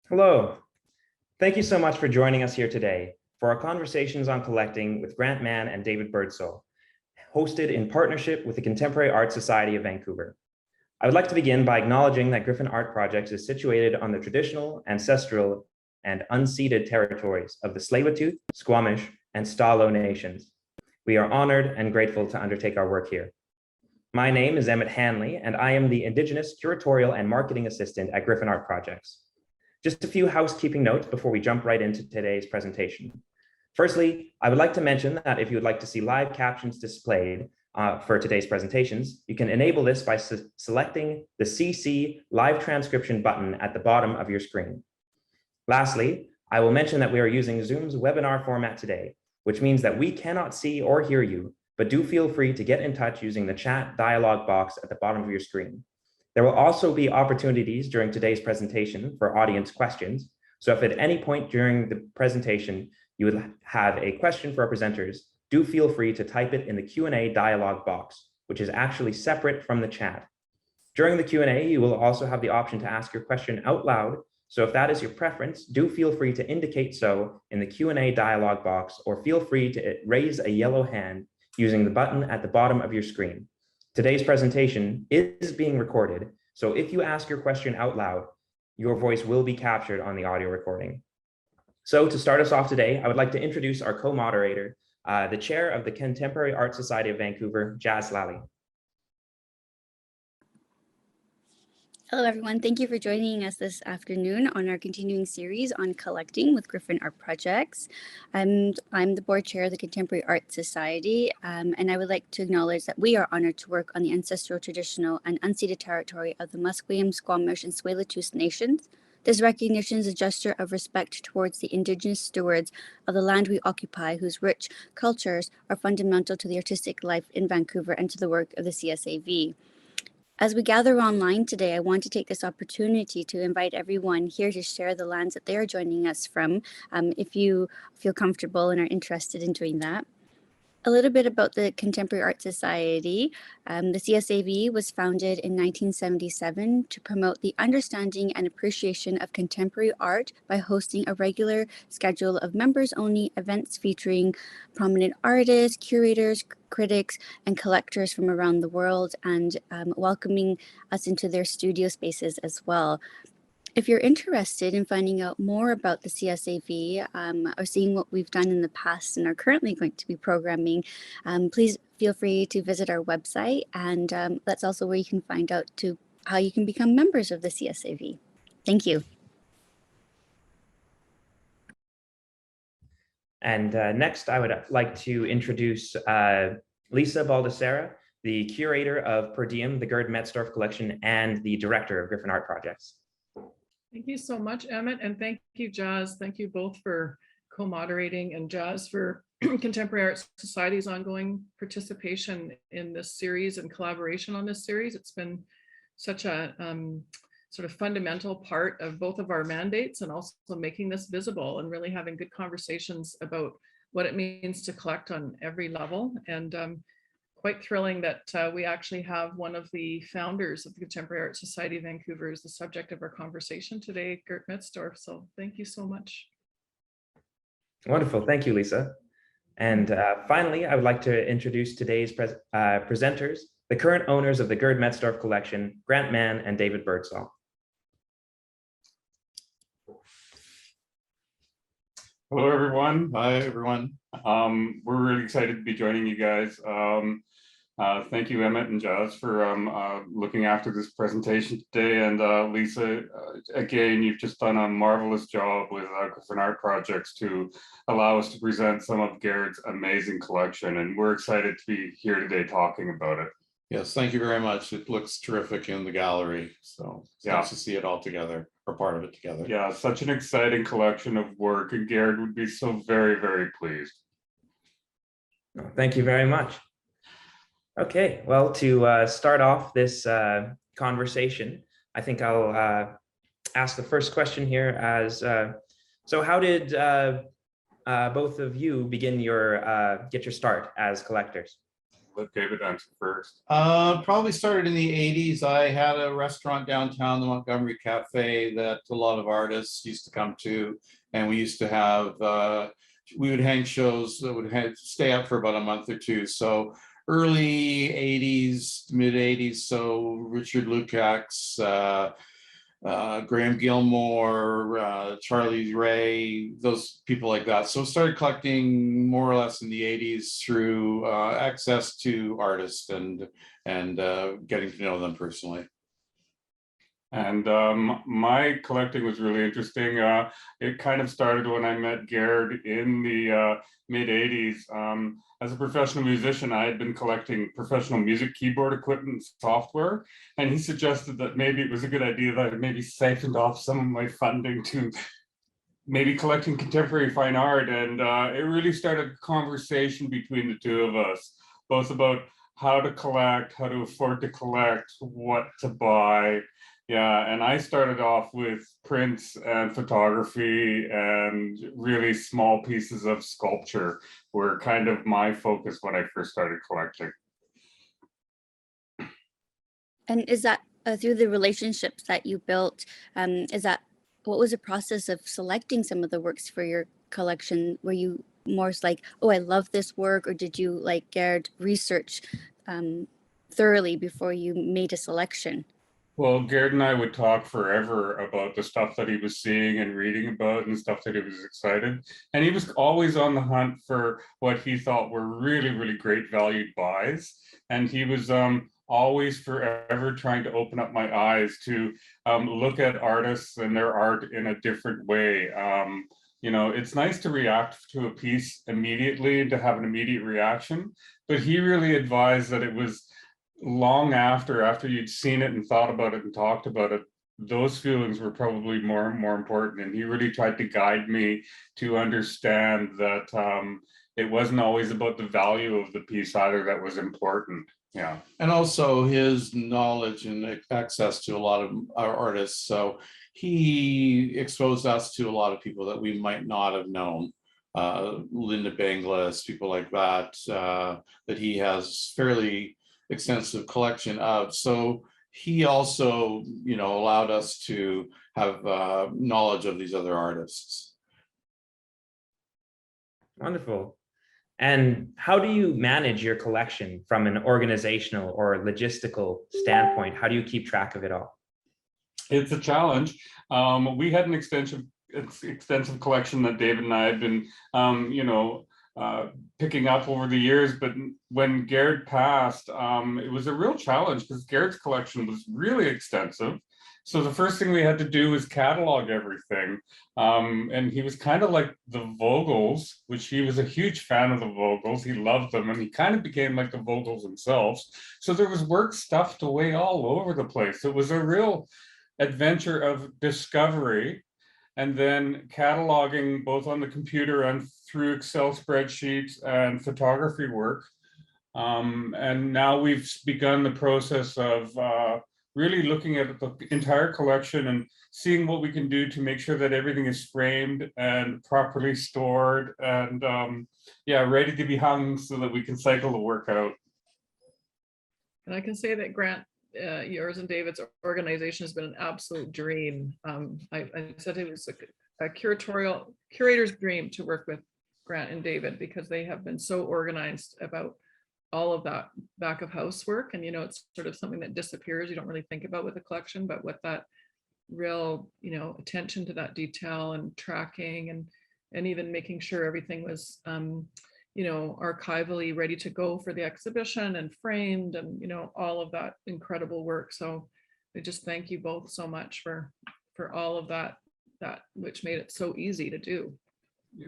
Hello. Thank you so much for joining us here today for our conversations on collecting with Garry Mann and David Birdsall, hosted in partnership with the Contemporary Art Society of Vancouver. I would like to begin by acknowledging that Griffin Art Project is situated on the traditional, ancestral, and unceded territories of the Tsleil-Waututh, Squamish, and Stalo nations. We are honored and grateful to undertake our work here. My name is Emmett Hanley, and I am the Indigenous Curatorial and Marketing Assistant at Griffin Art Projects. Just a few housekeeping notes before we jump right into today's presentation. Firstly, I would like to mention that if you would like to see live captions displayed for today's presentations, you can enable this by selecting the CC live transcription button at the bottom of your screen. Lastly, I will mention that we are using Zoom's webinar format today, which means that we cannot see or hear you, but do feel free to get in touch using the chat dialog box at the bottom of your screen. There will also be opportunities during today's presentation for audience questions. So if at any point during the presentation you would have a question for our presenters, do feel free to type it in the Q&A dialog box, which is actually separate from the chat. During the Q&A, you will also have the option to ask your question out loud. So if that is your preference, do feel free to indicate so in the Q&A dialog box, or feel free to raise a yellow hand using the button at the bottom of your screen. Today's presentation is being recorded, so if you ask your question out loud, your voice will be captured on the audio recording. So to start us off today, I would like to introduce our co-moderator, the chair of the Contemporary Art Society of Vancouver, Jazz Lally. Hello, everyone. Thank you for joining us this afternoon on our continuing series on collecting with Griffin Art Projects. I'm the board chair of the Contemporary Art Society, and I would like to acknowledge that we are honored to work on the ancestral, traditional, and unceded territory of the Musqueam, Squamish, and Tsleil-Waututh nations. This recognition is a gesture of respect towards the Indigenous stewards of the land we occupy, whose rich cultures are fundamental to the artistic life in Vancouver and to the work of the CSAV. As we gather online today, I want to take this opportunity to invite everyone here to share the lands that they are joining us from, if you feel comfortable and are interested in doing that. A little bit about the Contemporary Art Society. The CSAV was founded in 1977 to promote the understanding and appreciation of contemporary art by hosting a regular schedule of members-only events featuring prominent artists, curators, critics, and collectors from around the world, and welcoming us into their studio spaces as well. If you're interested in finding out more about the CSAV or seeing what we've done in the past and are currently going to be programming, please feel free to visit our website, and that's also where you can find out how you can become members of the CSAV. Thank you. And next, I would like to introduce Lisa Baldessera, the curator of Per Diem, the Gerd Metzdorff collection, and the director of Griffin Art Projects. Thank you so much, Emmett, and thank you, Jazz. Thank you both for co-moderating, and Jazz for Contemporary Art Society's ongoing participation in this series and collaboration on this series. It's been such a sort of fundamental part of both of our mandates, and also making this visible and really having good conversations about what it means to collect on every level. And quite thrilling that we actually have one of the founders of the Contemporary Art Society of Vancouver as the subject of our conversation today, Gerd Metzdorff. So thank you so much. Wonderful. Thank you, Lisa. And finally, I would like to introduce today's presenters, the current owners of the Gerd Metzdorff collection, Garry Mann and David Birdsall. Hello, everyone. Hi, everyone. We're really excited to be joining you guys. Thank you, Emmett and Jazz, for looking after this presentation today. And Lisa, again, you've just done a marvelous job with Griffin Art Projects to allow us to present some of Garrett's amazing collection. And we're excited to be here today talking about it. Yes, thank you very much. It looks terrific in the gallery. So it's nice to see it all together, or part of it together. Yeah, such an exciting collection of work, and Garrett would be so very, very pleased. Thank you very much. Okay, well, to start off this conversation, I think I'll ask the first question here as, so how did both of you begin get your start as collectors? let David answer first. Probably started in the 80s. I had a restaurant downtown, the Montgomery Cafe, that a lot of artists used to come to. And we used to have, we would hang shows that would stay up for about a month or two. So early 80s, mid 80s. So Richard Lukács, Graham Gilmore, Charlie Ray, those people like that. So started collecting more or less in the 80s through access to artists and getting to know them personally. And my collecting was really interesting. It kind of started when I met Gerd in the mid 80s. As a professional musician, I had been collecting professional music keyboard equipment and software, and he suggested that maybe it was a good idea that I maybe siphoned off some of my funding to maybe collecting contemporary fine art. And it really started a conversation between the two of us, both about how to collect, how to afford to collect, what to buy. Yeah, and I started off with prints and photography, and really small pieces of sculpture were kind of my focus when I first started collecting. And is that through the relationships that you built, what was the process of selecting some of the works for your collection? Were you more like, oh, I love this work, or did you, like Gerd, research thoroughly before you made a selection? Well, Gerd and I would talk forever about the stuff that he was seeing and reading about and stuff that he was excited. And he was always on the hunt for what he thought were really, really great valued buys. And he was always forever trying to open up my eyes to look at artists and their art in a different way. You know, it's nice to react to a piece immediately and to have an immediate reaction, but he really advised that it was long after you'd seen it and thought about it and talked about it, those feelings were probably more important. And he really tried to guide me to understand that it wasn't always about the value of the piece either that was important. Yeah. And also his knowledge and access to a lot of our artists. So he exposed us to a lot of people that we might not have known. Linda Benglis, people like that, that he has fairly extensive collection of. So he also, you know, allowed us to have knowledge of these other artists. Wonderful. And how do you manage your collection from an organizational or logistical standpoint? How do you keep track of it all? It's a challenge. We had an extensive collection that David and I had been, picking up over the years. But when Gerd passed, it was a real challenge because Gerd's collection was really extensive. So the first thing we had to do was catalog everything. And he was kind of like the Vogels, which he was a huge fan of the Vogels. He loved them, and he kind of became like the Vogels themselves. So there was work stuffed away all over the place. It was a real adventure of discovery, and then cataloging both on the computer and through Excel spreadsheets and photography work. And now we've begun the process of really looking at the entire collection and seeing what we can do to make sure that everything is framed and properly stored and ready to be hung so that we can cycle the work out. And I can say that Grant, yours and David's organization has been an absolute dream. I said it was a curator's dream to work with Grant and David, because they have been so organized about all of that back of house work. And, you know, it's sort of something that disappears. You don't really think about with a collection, but with that real, attention to that detail and tracking and even making sure everything was, archivally ready to go for the exhibition and framed and, all of that incredible work. So I just thank you both so much for all of that which made it so easy to do.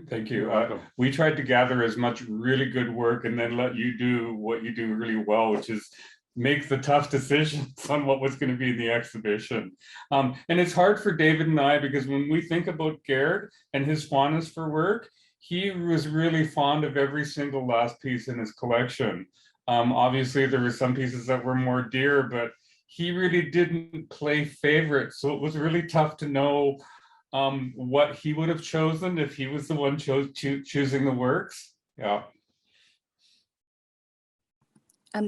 Thank you. We tried to gather as much really good work and then let you do what you do really well, which is make the tough decisions on what was going to be in the exhibition. And it's hard for David and I, because when we think about Gerd and his fondness for work, he was really fond of every single last piece in his collection. Obviously, there were some pieces that were more dear, but he really didn't play favorites. So it was really tough to know what he would have chosen if he was the one choosing the works. Yeah.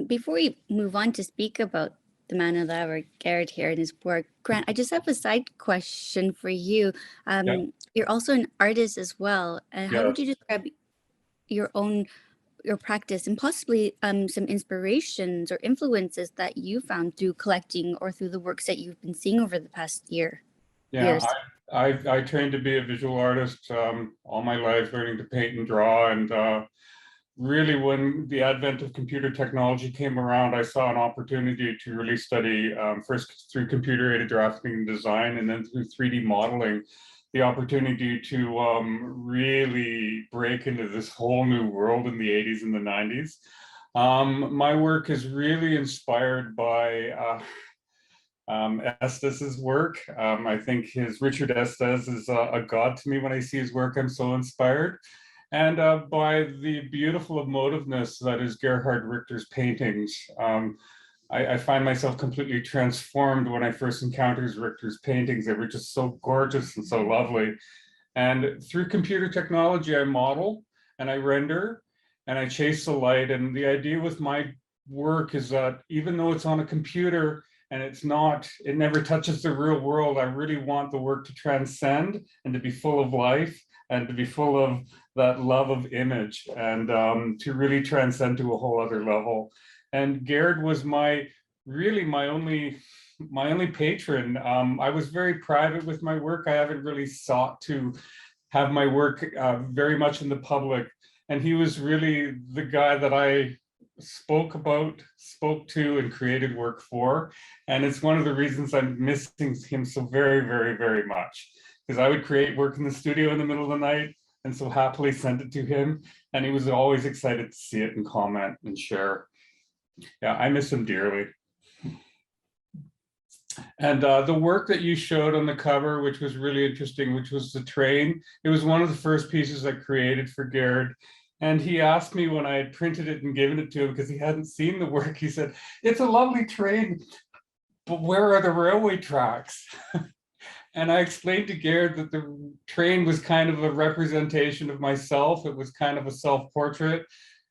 Before we move on to speak about the man alive or Garrett here and his work, Grant, I just have a side question for you. Yeah. You're also an artist as well. How would Yes. you describe your practice and possibly some inspirations or influences that you found through collecting or through the works that you've been seeing over the past years? I trained to be a visual artist all my life, learning to paint and draw. And really, when the advent of computer technology came around, I saw an opportunity to really study first through computer-aided drafting and design, and then through 3D modeling, the opportunity to really break into this whole new world in the 80s and the 90s. My work is really inspired by Estes's work. I think Richard Estes is a god to me. When I see his work, I'm so inspired. And by the beautiful emotiveness that is Gerhard Richter's paintings. I find myself completely transformed when I first encountered Richter's paintings. They were just so gorgeous and so lovely. And through computer technology, I model and I render and I chase the light. And the idea with my work is that even though it's on a computer and it never touches the real world, I really want the work to transcend and to be full of life and to be full of that love of image and to really transcend to a whole other level. And Gerd was my only patron. I was very private with my work. I haven't really sought to have my work very much in the public. And he was really the guy that I spoke to, and created work for. And it's one of the reasons I'm missing him so very, very, very much. Because I would create work in the studio in the middle of the night and so happily send it to him. And he was always excited to see it and comment and share. Yeah, I miss him dearly. And the work that you showed on the cover, which was really interesting, which was the train, it was one of the first pieces I created for Gerd. And he asked me when I had printed it and given it to him, because he hadn't seen the work, he said, "It's a lovely train, but where are the railway tracks?" And I explained to Gerd that the train was kind of a representation of myself. It was kind of a self-portrait.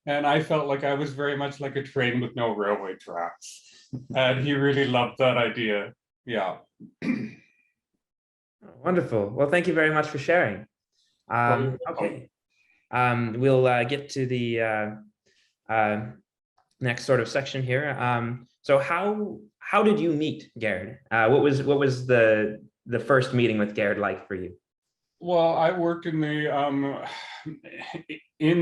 And I felt like I was very much like a train with no railway tracks. And he really loved that idea. Yeah. Wonderful. Well, thank you very much for sharing. Okay. We'll get to the next sort of section here. So how did you meet Gerd? What was the first meeting with Gerd like for you? Well, I worked in the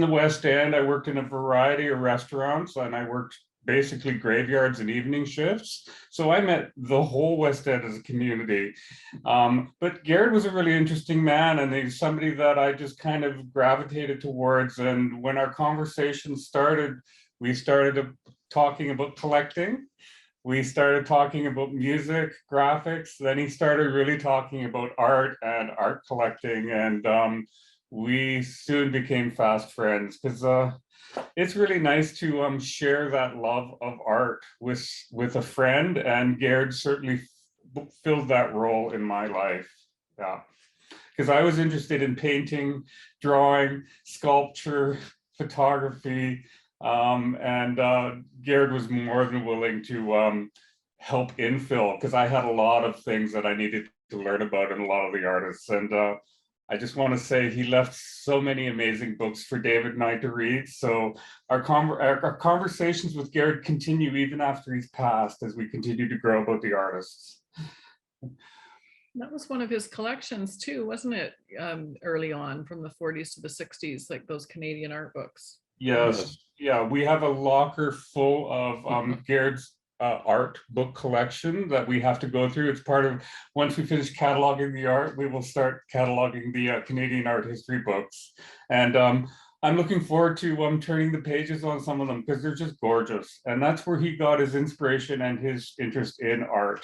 West End. I worked in a variety of restaurants, and I worked basically graveyards and evening shifts. So I met the whole West End as a community. But Gerd was a really interesting man, and he's somebody that I just kind of gravitated towards. And when our conversation started, we started talking about collecting. We started talking about music, graphics. Then he started really talking about art and art collecting. And we soon became fast friends, because it's really nice to share that love of art with a friend. And Gerd certainly filled that role in my life. Yeah, because I was interested in painting, drawing, sculpture, photography. And Gerd was more than willing to help infill, because I had a lot of things that I needed to learn about and a lot of the artists. And I just want to say he left so many amazing books for David and I to read. So our conversations with Gerd continue even after he's passed, as we continue to grow about the artists. That was one of his collections too, wasn't it? Early on, from the 40s to the 60s, like those Canadian art books. Yes, yeah, we have a locker full of Gerd's art book collection that we have to go through. It's part of, once we finish cataloging the art, we will start cataloging the Canadian art history books. And I'm looking forward to turning the pages on some of them, because they're just gorgeous. And that's where he got his inspiration and his interest in art.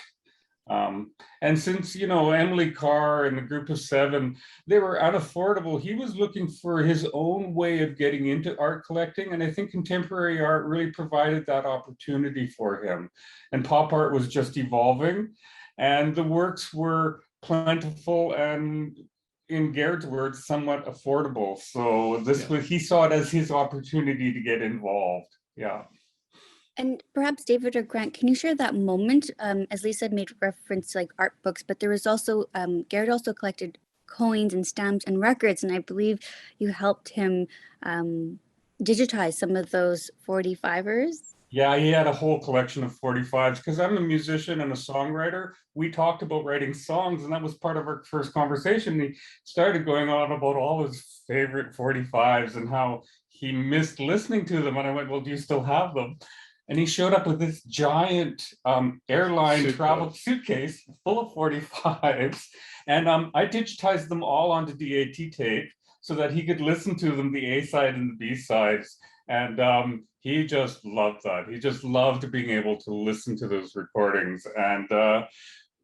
And since, Emily Carr and the group of 7, they were unaffordable, he was looking for his own way of getting into art collecting. And I think contemporary art really provided that opportunity for him. And pop art was just evolving, and the works were plentiful and, in Gerd's words, somewhat affordable. So he saw it as his opportunity to get involved. Yeah. And perhaps David or Grant, can you share that moment? As Lisa made reference to like art books, but there was also, Garrett also collected coins and stamps and records, and I believe you helped him digitize some of those 45ers. Yeah, he had a whole collection of 45s because I'm a musician and a songwriter. We talked about writing songs, and that was part of our first conversation. He started going on about all his favorite 45s and how he missed listening to them. And I went, well, do you still have them? And he showed up with this giant airline travel suitcase full of 45s. And I digitized them all onto DAT tape so that he could listen to them, the A side and the B sides. And he just loved that. He just loved being able to listen to those recordings. And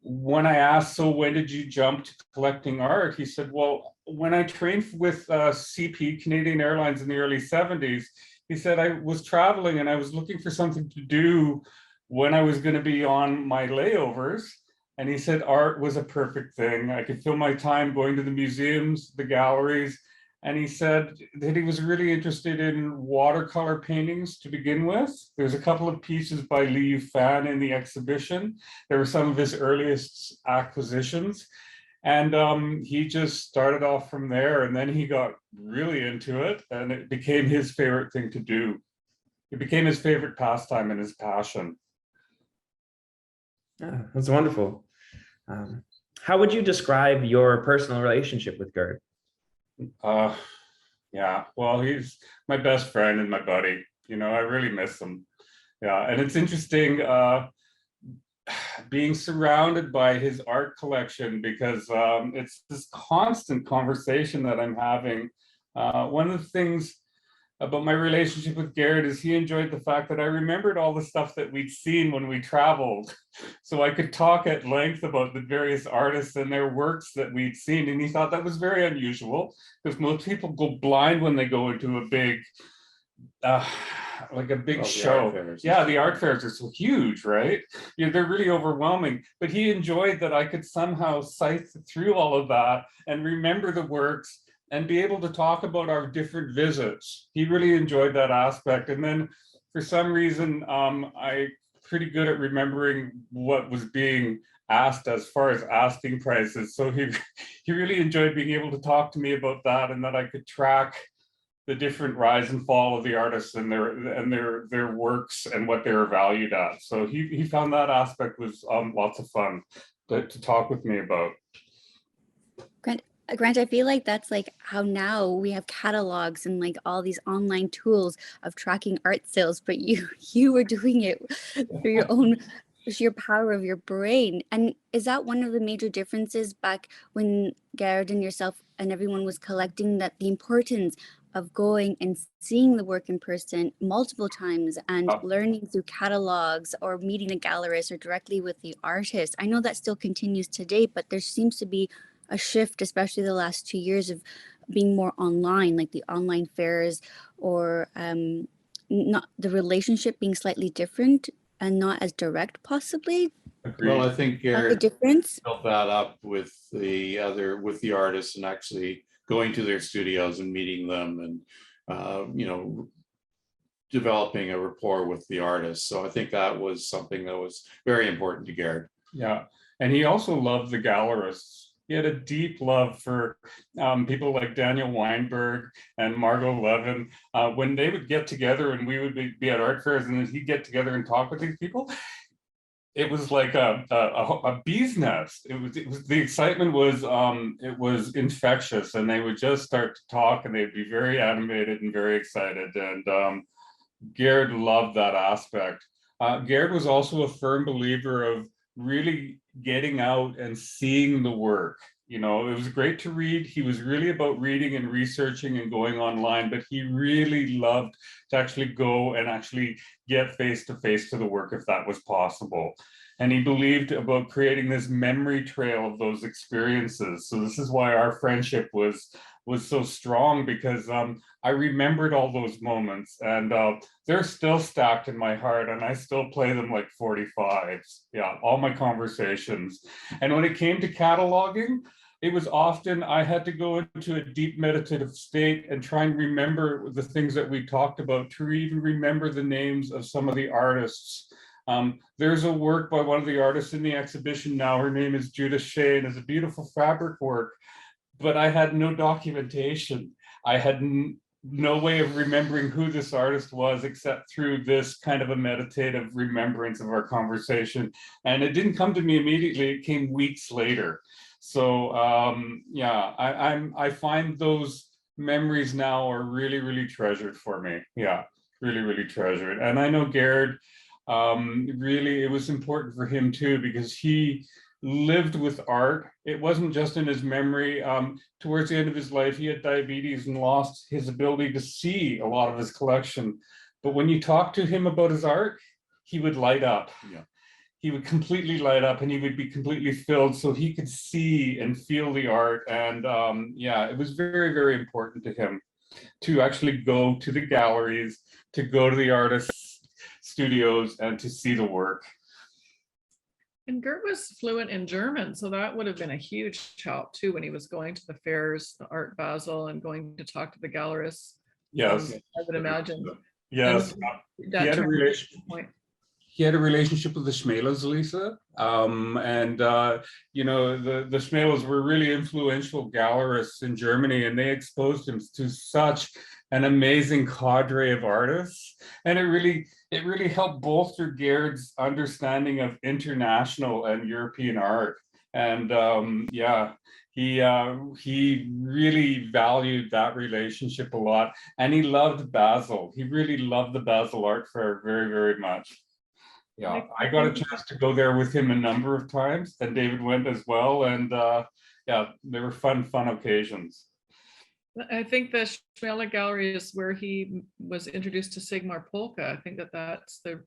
when I asked, so when did you jump to collecting art? He said, well, when I trained with CP, Canadian Airlines, in the early 70s, he said, I was traveling and I was looking for something to do when I was going to be on my layovers. And he said, art was a perfect thing. I could fill my time going to the museums, the galleries. And he said that he was really interested in watercolor paintings to begin with. There's a couple of pieces by Judy Faff in the exhibition. There were some of his earliest acquisitions. And he just started off from there, and then he got really into it, and it became his favorite thing to do. It became his favorite pastime and his passion. Yeah, that's wonderful. How would you describe your personal relationship with Gerd? Yeah, well, he's my best friend and my buddy. You know, I really miss him. Yeah, and it's interesting being surrounded by his art collection because it's this constant conversation that I'm having. One of the things about my relationship with Garrett is he enjoyed the fact that I remembered all the stuff that we'd seen when we traveled. So I could talk at length about the various artists and their works that we'd seen. And he thought that was very unusual because most people go blind when they go into a big, like a big show. Yeah, the art fairs are so huge, right? Yeah, they're really overwhelming. But he enjoyed that I could somehow sift through all of that and remember the works and be able to talk about our different visits. He really enjoyed that aspect. And then for some reason, I pretty good at remembering what was being asked as far as asking prices. So he really enjoyed being able to talk to me about that, and that I could track the different rise and fall of the artists and their works and what they were valued at. So he found that aspect was lots of fun to talk with me about. Grant, I feel like that's like how now we have catalogs and like all these online tools of tracking art sales, but you were doing it through your own sheer power of your brain. And is that one of the major differences back when Gerd and yourself and everyone was collecting, that the importance of going and seeing the work in person multiple times and learning through catalogs or meeting a gallerist or directly with the artist? I know that still continues today, but there seems to be a shift, especially the last 2 years, of being more online, like the online fairs, or not the relationship being slightly different and not as direct, possibly. Agreed. Well, I think Garrett difference built that up with the artists and actually going to their studios and meeting them and developing a rapport with the artists. So I think that was something that was very important to Garrett. Yeah, and he also loved the gallerists. He had a deep love for people like Daniel Weinberg and Margot Levin. When they would get together and we would be at art fairs and he'd get together and talk with these people, it was like a bee's nest. It was the excitement was it was infectious, and they would just start to talk and they'd be very animated and very excited. And Gerd loved that aspect. Gerd was also a firm believer of really getting out and seeing the work. You know, it was great to read. He was really about reading and researching and going online, but he really loved to actually go and actually get face to face to the work if that was possible. And he believed about creating this memory trail of those experiences. So this is why our friendship was so strong, because I remembered all those moments, and they're still stacked in my heart, and I still play them like 45s. Yeah, all my conversations. And when it came to cataloging, it was often I had to go into a deep meditative state and try and remember the things that we talked about, to even remember the names of some of the artists. There's a work by one of the artists in the exhibition now. Her name is Judith Shea, and it's a beautiful fabric work, but I had no documentation. I had no way of remembering who this artist was except through this kind of a meditative remembrance of our conversation. And it didn't come to me immediately, it came weeks later. So yeah, I find those memories now are really, really treasured for me. Yeah, really, really treasured. And I know Gerd, really, it was important for him too, because he lived with art. It wasn't just in his memory. Towards the end of his life, he had diabetes and lost his ability to see a lot of his collection. But when you talk to him about his art, he would light up. Yeah. He would completely light up, and he would be completely filled, so he could see and feel the art. And yeah, it was very, very important to him to actually go to the galleries, to go to the artists' studios, and to see the work. And Gert was fluent in German, so that would have been a huge help too when he was going to the fairs, the Art Basel, and going to talk to the gallerists. Yes. I would imagine. Yes. That He had a relationship with the Schmelers, Lisa. And you know, the Schmelers were really influential gallerists in Germany, and they exposed him to such an amazing cadre of artists. And it really helped bolster Gerd's understanding of international and European art. And yeah, he really valued that relationship a lot. And he loved Basel. He really loved the Basel Art Fair very, very much. Yeah, I got a chance to go there with him a number of times, and David went as well. And yeah, they were fun occasions. I think the Schmele Gallery is where he was introduced to Sigmar Polka. I think that's the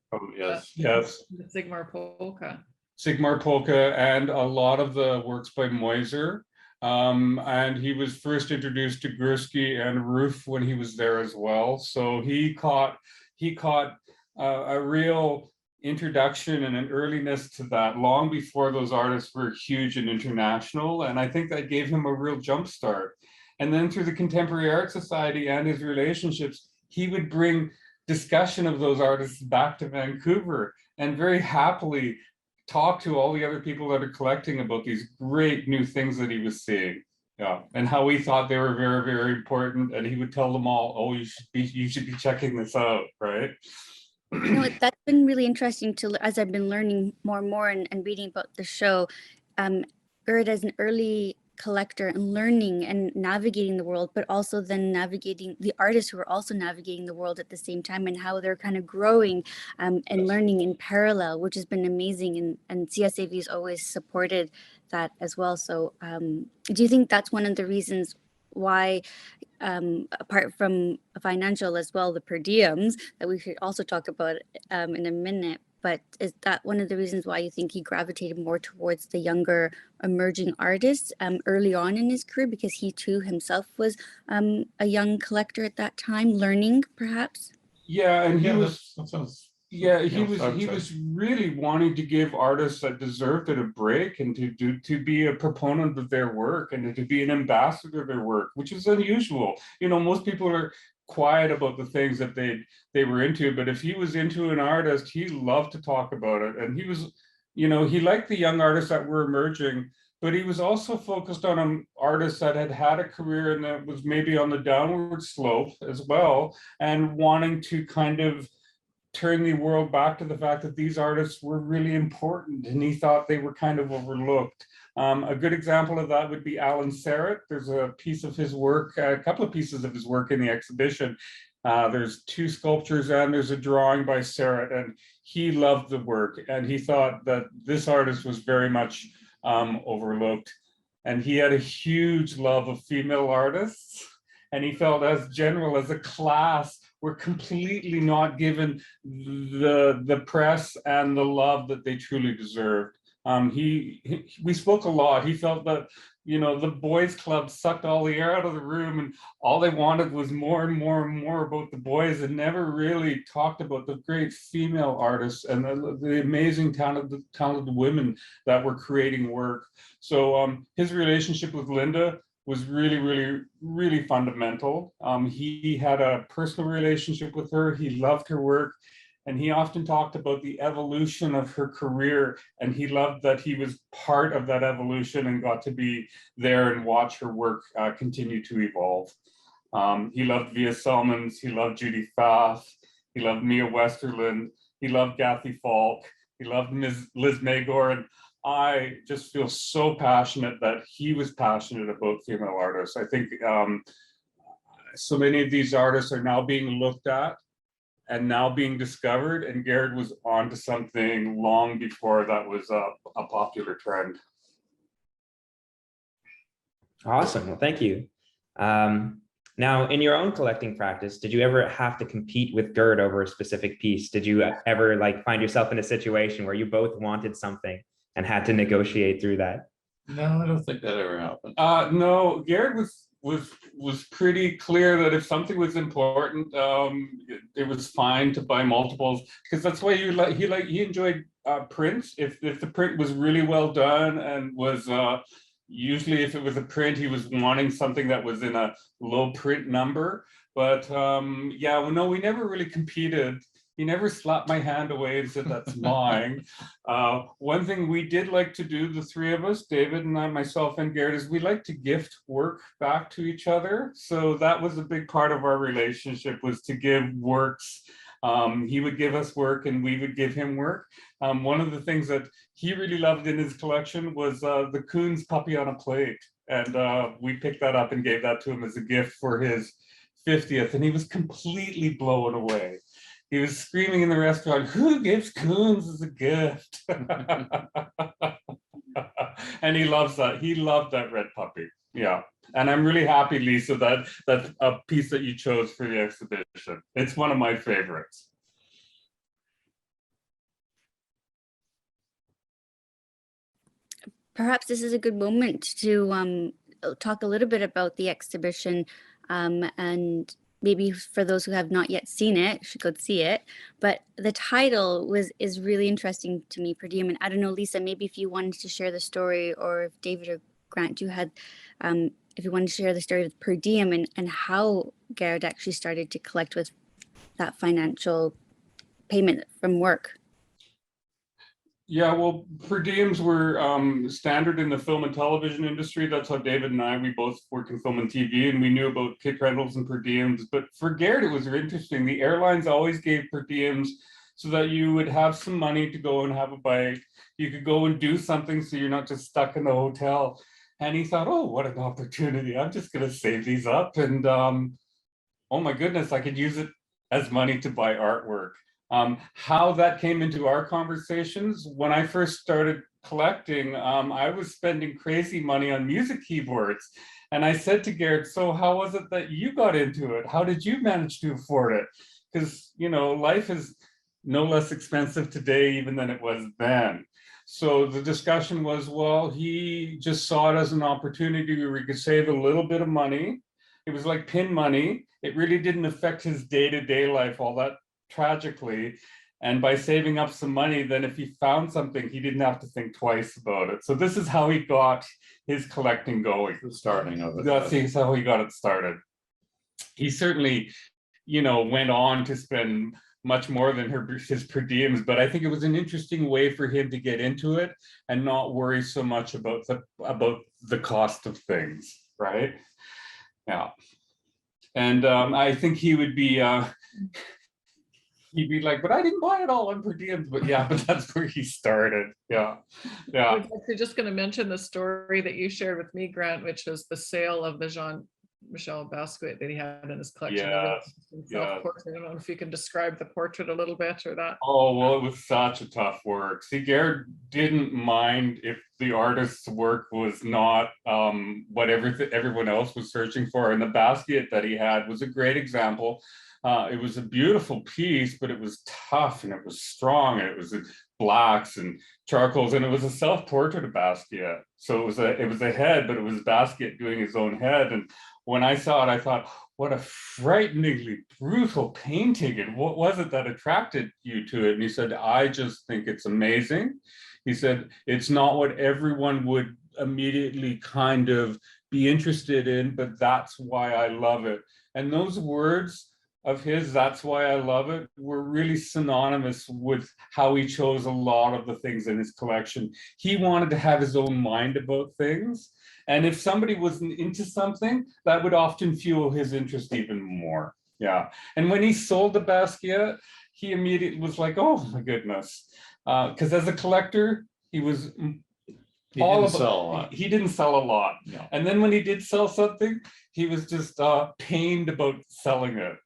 Yes. the Sigmar Polka. Sigmar Polka, and a lot of the works by Moiser. And he was first introduced to Gursky and Roof when he was there as well. So he caught a real introduction and an earliness to that long before those artists were huge and international. And I think that gave him a real jump start. And then through the Contemporary Art Society and his relationships, he would bring discussion of those artists back to Vancouver and very happily talk to all the other people that are collecting about these great new things that he was seeing. Yeah, and how he thought they were very, very important. And he would tell them all, oh, you should be checking this out, right? You know, that's been really interesting as I've been learning more and more and reading about the show. Gerd as an early collector and learning and navigating the world, but also then navigating the artists who are also navigating the world at the same time, and how they're kind of growing and learning in parallel, which has been amazing. And CSAV has always supported that as well. So do you think that's one of the reasons why, apart from financial as well, the per diems that we should also talk about in a minute, but is that one of the reasons why you think he gravitated more towards the younger emerging artists early on in his career, because he too himself was a young collector at that time, learning perhaps? Yeah, and he was was really wanting to give artists that deserved it a break, and to be a proponent of their work and to be an ambassador of their work, which is unusual. You know, most people are quiet about the things that they were into, but if he was into an artist, he loved to talk about it. And he was, you know, he liked the young artists that were emerging, but he was also focused on an artist that had a career and that was maybe on the downward slope as well, and wanting to kind of turn the world back to the fact that these artists were really important, and he thought they were kind of overlooked. A good example of that would be Alan Serrett. There's a piece of his work, a couple of pieces of his work in the exhibition. There's 2 sculptures and there's a drawing by Serrett, and he loved the work, and he thought that this artist was very much overlooked. And he had a huge love of female artists, and he felt as general as a class were completely not given the press and the love that they truly deserved. We spoke a lot. He felt that you know, the boys club sucked all the air out of the room, and all they wanted was more and more and more about the boys, and never really talked about the great female artists and the amazing talented women that were creating work. So his relationship with Linda was really, really, really fundamental. He had a personal relationship with her. He loved her work. And he often talked about the evolution of her career, and he loved that he was part of that evolution and got to be there and watch her work continue to evolve. He loved Via Salmons, he loved Judy Faff, he loved Mia Westerland, he loved Kathy Falk, he loved Liz Magor, and I just feel so passionate that he was passionate about female artists. I think so many of these artists are now being looked at and now being discovered, and Gerd was onto something long before that was a popular trend. Awesome. Well, thank you. Now, in your own collecting practice, did you ever have to compete with Gerd over a specific piece? Did you ever like find yourself in a situation where you both wanted something and had to negotiate through that? No, I don't think that ever happened. No, Gerd was pretty clear that if something was important, it was fine to buy multiples, because that's why he enjoyed prints. If the print was really well done and was usually, if it was a print, he was wanting something that was in a low print number. But yeah, well, no, we never really competed. He never slapped my hand away and said, that's mine. One thing we did like to do, the three of us, David and I, myself and Garrett, is we like to gift work back to each other. So that was a big part of our relationship, was to give works. He would give us work and we would give him work. One of the things that he really loved in his collection was the Koons puppy on a plate. And we picked that up and gave that to him as a gift for his 50th. And he was completely blown away. He was screaming in the restaurant, who gives Koons as a gift? And he loves that. He loved that red puppy. Yeah. And I'm really happy, Lisa, that that's a piece that you chose for the exhibition. It's one of my favorites. Perhaps this is a good moment to talk a little bit about the exhibition, and maybe for those who have not yet seen it, should go see it. But the title is really interesting to me, Per Diem. And I don't know, Lisa, maybe if you wanted to share the story, or if David or Grant, you had, if you wanted to share the story with Per Diem and how Garrett actually started to collect with that financial payment from work. Yeah, well, per diems were standard in the film and television industry. That's how David and I, we both work in film and TV, and we knew about kit rentals and per diems. But for Garrett, it was interesting. The airlines always gave per diems so that you would have some money to go and have a bite. You could go and do something so you're not just stuck in the hotel. And he thought, oh, what an opportunity. I'm just going to save these up. And oh my goodness, I could use it as money to buy artwork. How that came into our conversations, when I first started collecting, I was spending crazy money on music keyboards. And I said to Garrett, so how was it that you got into it? How did you manage to afford it? Because, you know, life is no less expensive today even than it was then. So the discussion was, well, he just saw it as an opportunity where he could save a little bit of money. It was like pin money. It really didn't affect his day-to-day life all that tragically. And by saving up some money, then if he found something, he didn't have to think twice about it. So this is how he got his collecting going. The starting of it. That's how he got it started. He certainly, you know, went on to spend much more than his per diems, but I think it was an interesting way for him to get into it and not worry so much about the cost of things, right? Yeah. And I think he would be he'd be like, but I didn't buy it all on per diems. But yeah, but that's where he started. Yeah. Yeah. I was actually just going to mention the story that you shared with me, Grant, which was the sale of the Jean-Michel Basquiat that he had in his collection. Yeah. Self-portrait. I don't know if you can describe the portrait a little bit or that. Oh, well, it was such a tough work. See, Gerd didn't mind if the artist's work was not what everyone else was searching for. And the Basquiat that he had was a great example. It was a beautiful piece, but it was tough and it was strong and it was blacks and charcoals, and it was a self-portrait of Basquiat. So it was a head, but it was Basquiat doing his own head. And when I saw it, I thought, what a frighteningly brutal painting. And what was it that attracted you to it? And he said, I just think it's amazing. He said, it's not what everyone would immediately kind of be interested in, but that's why I love it. And those words of his, that's why I love it, were really synonymous with how he chose a lot of the things in his collection. He wanted to have his own mind about things. And if somebody wasn't into something, that would often fuel his interest even more. Yeah. And when he sold the Basquiat, he immediately was like, oh my goodness. Because as a collector, he was He didn't sell a lot. He didn't sell a lot. No. And then when he did sell something, he was just pained about selling it.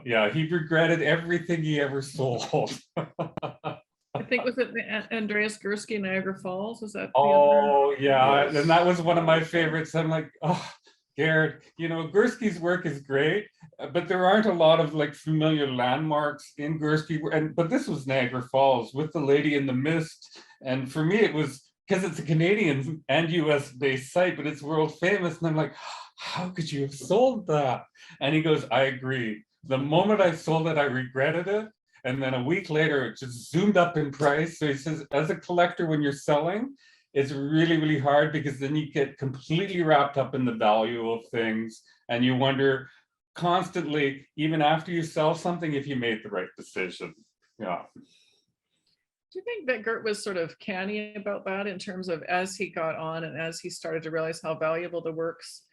Yeah, he regretted everything he ever sold. I think, was it Andreas Gursky, Niagara Falls? Was that? Oh, yeah. Yes. And that was one of my favorites. I'm like, oh, Garrett, you know, Gursky's work is great, but there aren't a lot of like familiar landmarks in Gursky. But this was Niagara Falls with the Lady in the Mist. And for me, it was because it's a Canadian and US based site, but it's world famous. And I'm like, how could you have sold that? And he goes, I agree. The moment I sold it, I regretted it. And then a week later, it just zoomed up in price. So he says, as a collector, when you're selling, it's really, really hard because then you get completely wrapped up in the value of things. And you wonder constantly, even after you sell something, if you made the right decision. Yeah. Do you think that Gert was sort of canny about that in terms of as he got on and as he started to realize how valuable the works,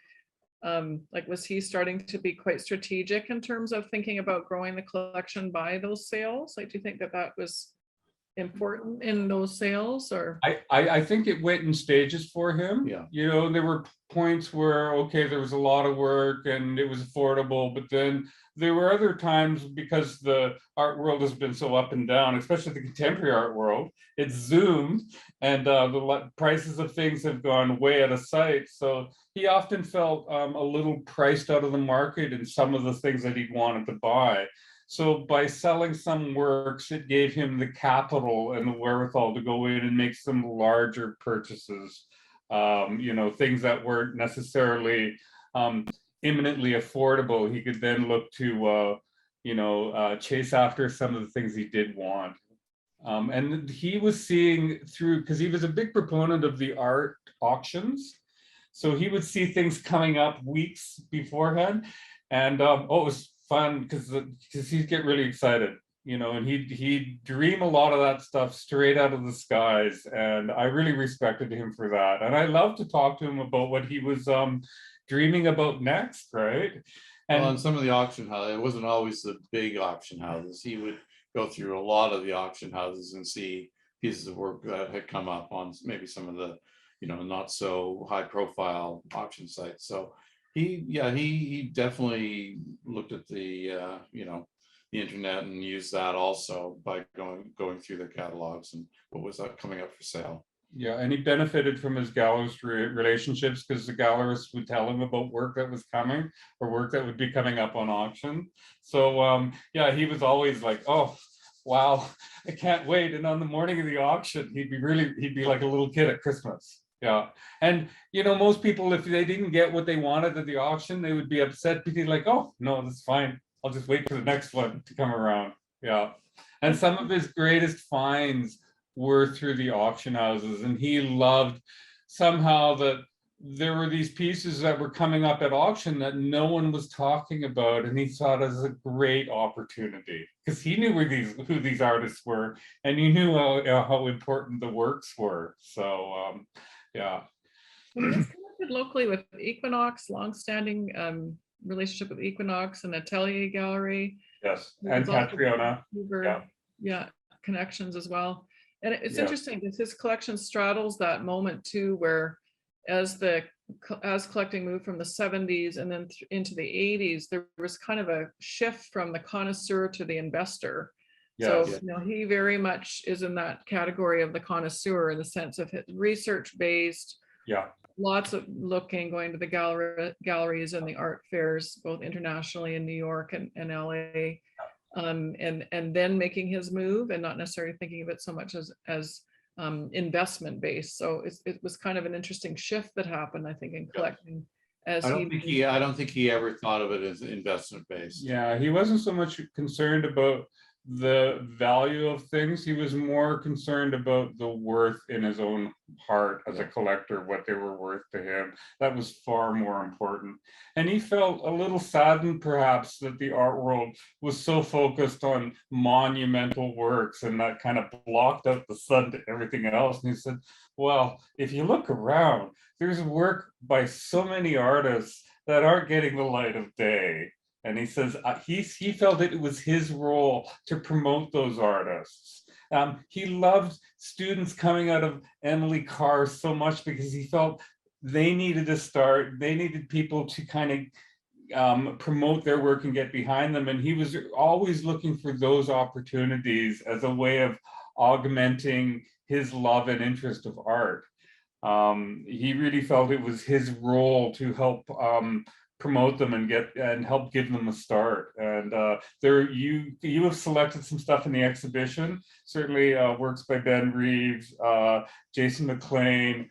like was he starting to be quite strategic in terms of thinking about growing the collection by those sales? Like, do you think that that was important in those sales, or? I think it went in stages for him. Yeah. You know, there were points where, okay, there was a lot of work and it was affordable, but then there were other times, because the art world has been so up and down, especially the contemporary art world, it's zoomed and the prices of things have gone way out of sight. So he often felt a little priced out of the market in some of the things that he wanted to buy. So by selling some works, it gave him the capital and the wherewithal to go in and make some larger purchases. You know, things that weren't necessarily imminently affordable. He could then look to, you know, chase after some of the things he did want. And he was seeing through, because he was a big proponent of the art auctions. So he would see things coming up weeks beforehand. And it was fun because he'd get really excited, you know, and he'd dream a lot of that stuff straight out of the skies. And I really respected him for that. And I love to talk to him about what he was dreaming about next, right? And on some of the auction houses, it wasn't always the big auction houses. He would go through a lot of the auction houses and see pieces of work that had come up on maybe some of the, you know, not so high profile auction sites. So he definitely looked at the you know, the internet and used that also by going through their catalogs and what was coming up for sale. Yeah, and he benefited from his gallerist relationships, because the gallerists would tell him about work that was coming or work that would be coming up on auction. So yeah, he was always like, oh wow, I can't wait. And on the morning of the auction, he'd be like a little kid at Christmas. Yeah. And, you know, most people, if they didn't get what they wanted at the auction, they would be upset because like, oh, no, that's fine. I'll just wait for the next one to come around. Yeah. And some of his greatest finds were through the auction houses. And he loved somehow that there were these pieces that were coming up at auction that no one was talking about. And he saw it as a great opportunity because he knew who these artists were, and he knew how important the works were. So, yeah. Well, he's connected locally with Equinox, longstanding relationship with Equinox and Atelier Gallery. Yes, and Catriona. Yeah, connections as well. And it's interesting because his collection straddles that moment too, where as collecting moved from the 70s and then into the 80s, there was kind of a shift from the connoisseur to the investor. So, you know, he very much is in that category of the connoisseur in the sense of his research-based, lots of going to the galleries and the art fairs, both internationally in New York and LA. and then making his move and not necessarily thinking of it so much as investment based. So it was kind of an interesting shift that happened, I think, in collecting. As I don't think he ever thought of it as investment based. Yeah, he wasn't so much concerned about the value of things. He was more concerned about the worth in his own heart as a collector, what they were worth to him. That was far more important. And he felt a little saddened perhaps that the art world was so focused on monumental works and that kind of blocked out the sun to everything else. And he said, well, if you look around, there's work by so many artists that aren't getting the light of day. And he says he felt it was his role to promote those artists. He loved students coming out of Emily Carr so much because he felt they needed to start, they needed people to kind of promote their work and get behind them. And he was always looking for those opportunities as a way of augmenting his love and interest of art. He really felt it was his role to help promote them and help give them a start. And you have selected some stuff in the exhibition, certainly works by Ben Reeves, Jason McLean,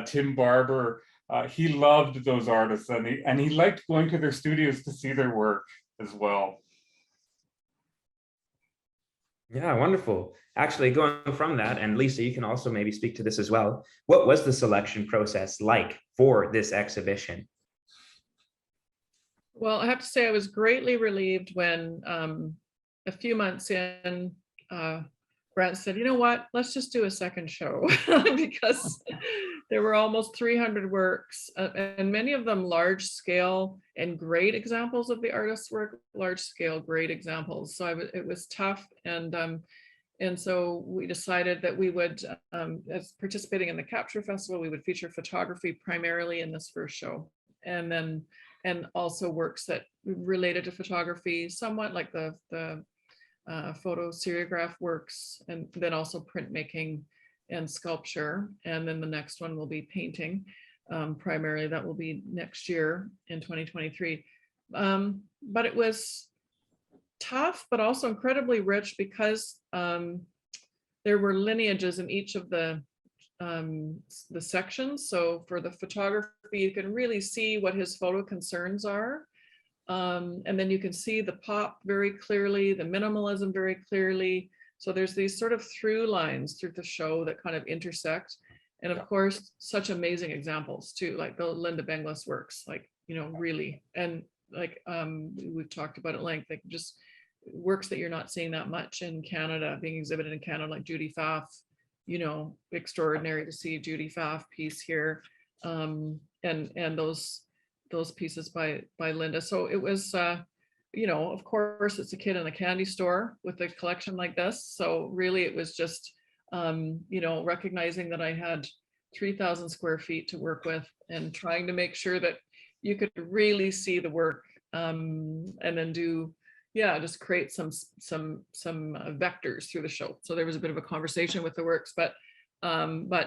Tim Barber. He loved those artists, and he liked going to their studios to see their work as well. Yeah, wonderful. Actually, going from that, and Lisa, you can also maybe speak to this as well. What was the selection process like for this exhibition? Well, I have to say I was greatly relieved when a few months in, Grant said, you know what, let's just do a second show because there were almost 300 works and many of them large scale and great examples of the artist's work, large scale, great examples. So it was tough. And so we decided that we would, as participating in the Capture Festival, we would feature photography primarily in this first show. And also works that related to photography, somewhat like the photo serigraph works, and then also printmaking and sculpture. And then the next one will be painting. Primarily that will be next year in 2023. But it was tough, but also incredibly rich because there were lineages in each of the sections. So for the photography, you can really see what his photo concerns are. And then you can see the pop very clearly, the minimalism very clearly. So there's these sort of through lines through the show that kind of intersect. And of course, such amazing examples too, like the Linda Benglis works, like, really. And like we've talked about at length, like just works that you're not seeing that much in Canada, being exhibited in Canada, like Judy Faff, extraordinary to see Judy Faff piece here. And those pieces by Linda. So it was, of course, it's a kid in a candy store with a collection like this. So really it was just, recognizing that I had 3,000 square feet to work with and trying to make sure that you could really see the work and then just create some vectors through the show. So there was a bit of a conversation with the works, but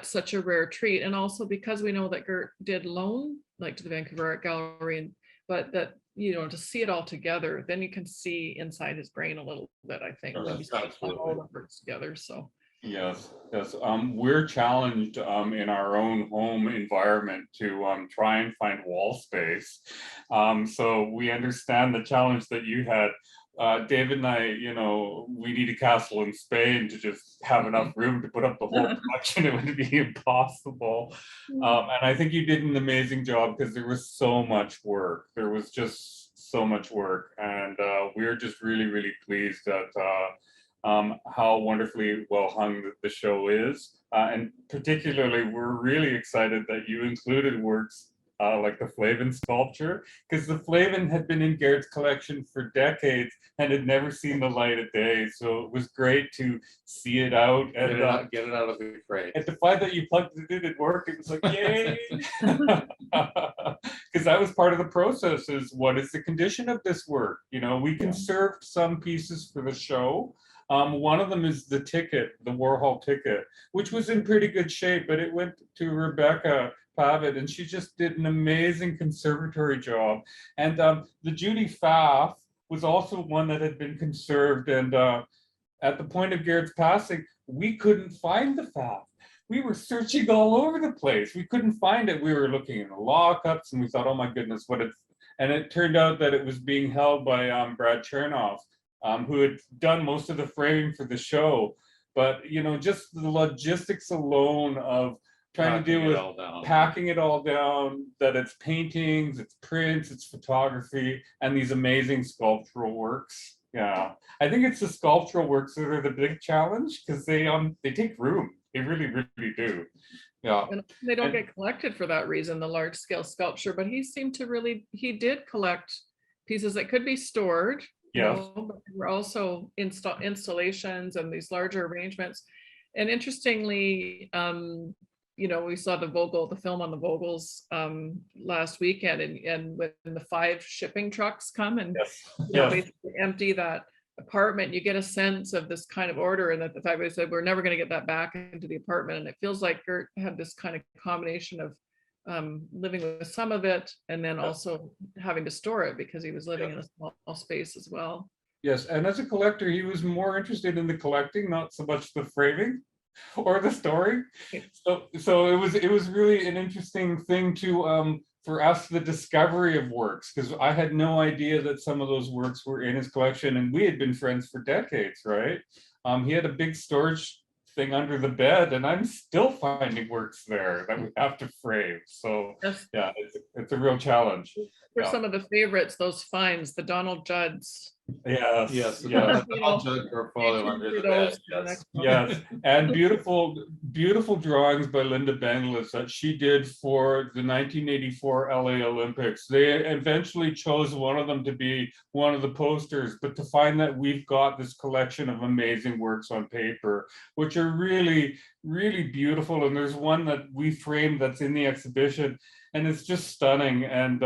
such a rare treat. And also because we know that Gert did loan like to the Vancouver Art Gallery, but that, to see it all together, then you can see inside his brain a little bit, I think, when you see all the works together. So Yes. We're challenged in our own home environment to try and find wall space. So we understand the challenge that you had. David and I, we need a castle in Spain to just have enough room to put up the whole collection. It would be impossible. And I think you did an amazing job because there was so much work. There was just so much work. And we're just really, really pleased at how wonderfully well hung the show is. And particularly, we're really excited that you included works like the Flavin sculpture, because the Flavin had been in Garrett's collection for decades and had never seen the light of day. So it was great to see it out and get it out of the crate. And to find that you plugged it in and work, it was like, yay! Because that was part of the process, is what is the condition of this work? We conserved some pieces for the show. One of them is the ticket, the Warhol ticket, which was in pretty good shape, but it went to Rebecca Pavitt, and she just did an amazing conservatory job. And the Judy Faff was also one that had been conserved. And at the point of Gerard's passing, we couldn't find the Faff. We were searching all over the place. We couldn't find it. We were looking in the lockups and we thought, oh my goodness, and it turned out that it was being held by Brad Chernoff, who had done most of the framing for the show. But, you know, just the logistics alone of trying to deal with packing it all down, that it's paintings, it's prints, it's photography, and these amazing sculptural works. Yeah, I think it's the sculptural works that are the big challenge, because they take room. They really, really do. Yeah. And they don't get collected for that reason, the large scale sculpture, but he seemed to really, he did collect pieces that could be stored. Yeah. But there were also installations and these larger arrangements. And interestingly, you know, we saw the film on the Vogels last weekend, and when the 5 shipping trucks come and you know, basically empty that apartment, you get a sense of this kind of order, and that the fact they said we're never going to get that back into the apartment. And it feels like Gert had this kind of combination of living with some of it and then also having to store it because he was living in a small space as well. Yes, and as a collector, he was more interested in the collecting, not so much the framing or the story. So it was really an interesting thing to for us, the discovery of works, because I had no idea that some of those works were in his collection, and we had been friends for decades, right? He had a big storage thing under the bed, and I'm still finding works there that we have to frame. So yeah, it's a real challenge. For some of the favorites, those finds, the Donald Judds. Yes. Donald Judd portfolio under the bed. Yes, and beautiful drawings by Linda Benglis that she did for the 1984 LA Olympics. They eventually chose one of them to be one of the posters, but to find that we've got this collection of amazing works on paper, which are really, really beautiful. And there's one that we framed that's in the exhibition, and it's just stunning. And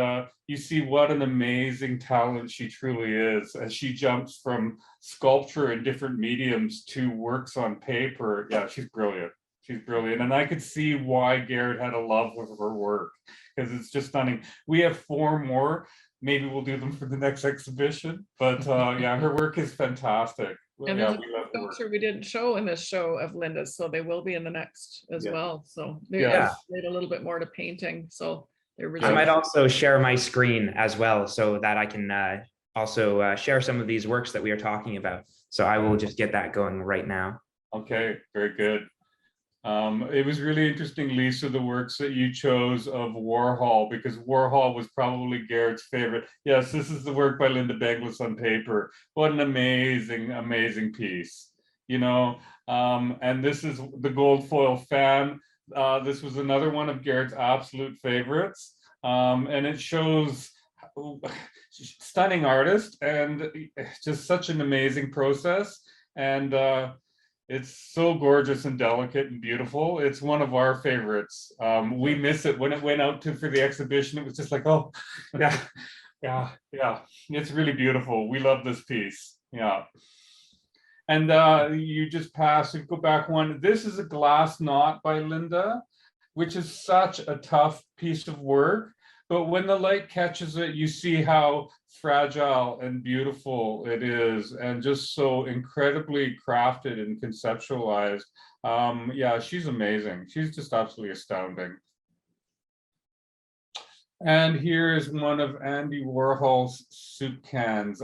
you see what an amazing talent she truly is as she jumps from sculpture in different mediums to works on paper. Yeah, she's brilliant. She's brilliant. And I could see why Garrett had a love with her work, because it's just stunning. We have 4 more. Maybe we'll do them for the next exhibition. But yeah, her work is fantastic. And there's a sculpture we didn't show in this show of Linda's, so they will be in the next as well. So they add a little bit more to painting. So I might also share my screen as well, so that I can also share some of these works that we are talking about. So I will just get that going right now. Okay, very good. It was really interesting, Lisa, the works that you chose of Warhol, because Warhol was probably Garrett's favorite. Yes, this is the work by Linda Benglis on paper. What an amazing, amazing piece, you know. And this is the gold foil fan. This was another one of Garrett's absolute favorites. And it shows stunning artist and just such an amazing process. And it's so gorgeous and delicate and beautiful. It's one of our favorites. We miss it when it went out for the exhibition. It was just like, oh, yeah. It's really beautiful. We love this piece. Yeah. And you just pass and go back one. This is a glass knot by Linda, which is such a tough piece of work. But when the light catches it, you see how fragile and beautiful it is, and just so incredibly crafted and conceptualized. Yeah, she's amazing. She's just absolutely astounding. And here is one of Andy Warhol's soup cans.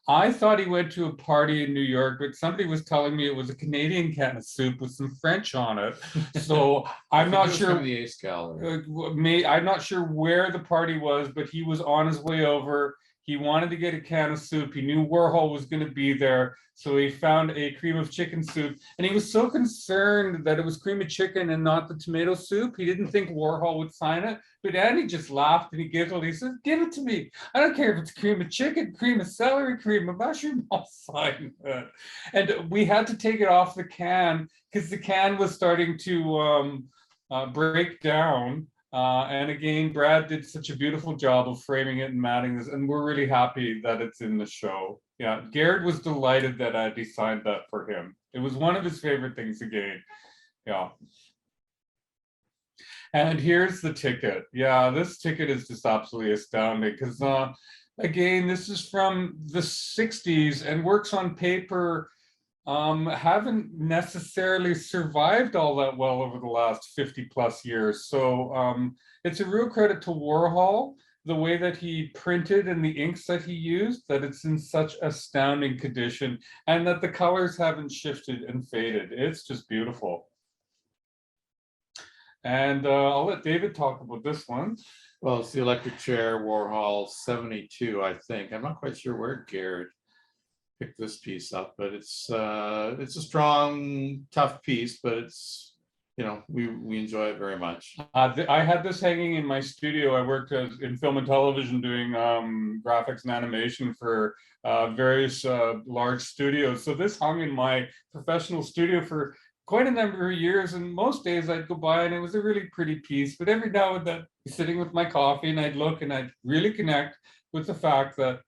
I thought he went to a party in New York, but somebody was telling me it was a Canadian can of soup with some French on it. So I'm not sure. The Ace Gallery. I'm not sure where the party was, but he was on his way over. He wanted to get a can of soup. He knew Warhol was going to be there. So he found a cream of chicken soup. And he was so concerned that it was cream of chicken and not the tomato soup. He didn't think Warhol would sign it. But Andy just laughed and he giggled. He said, give it to me. I don't care if it's cream of chicken, cream of celery, cream of mushroom, I'll sign it. And we had to take it off the can because the can was starting to break down. And again, Brad did such a beautiful job of framing it and matting this, and we're really happy that it's in the show. Yeah, Gerd was delighted that I designed that for him. It was one of his favorite things again. Yeah. And here's the ticket. Yeah, this ticket is just absolutely astounding because Again, this is from the 60s and works on paper haven't necessarily survived all that well over the last 50 plus years. So it's a real credit to Warhol, the way that he printed and the inks that he used, that it's in such astounding condition and that the colors haven't shifted and faded. It's just beautiful. And I'll let David talk about this one. Well, it's the electric chair, Warhol 72, I think. I'm not quite sure where Gerd picked this piece up, but it's a strong, tough piece, but it's, you know, we enjoy it very much. I had this hanging in my studio. I worked in film and television doing graphics and animation for various large studios. So this hung in my professional studio for quite a number of years, and most days I'd go by and it was a really pretty piece, but every now and then I'd be sitting with my coffee and I'd look and I'd really connect with the fact that,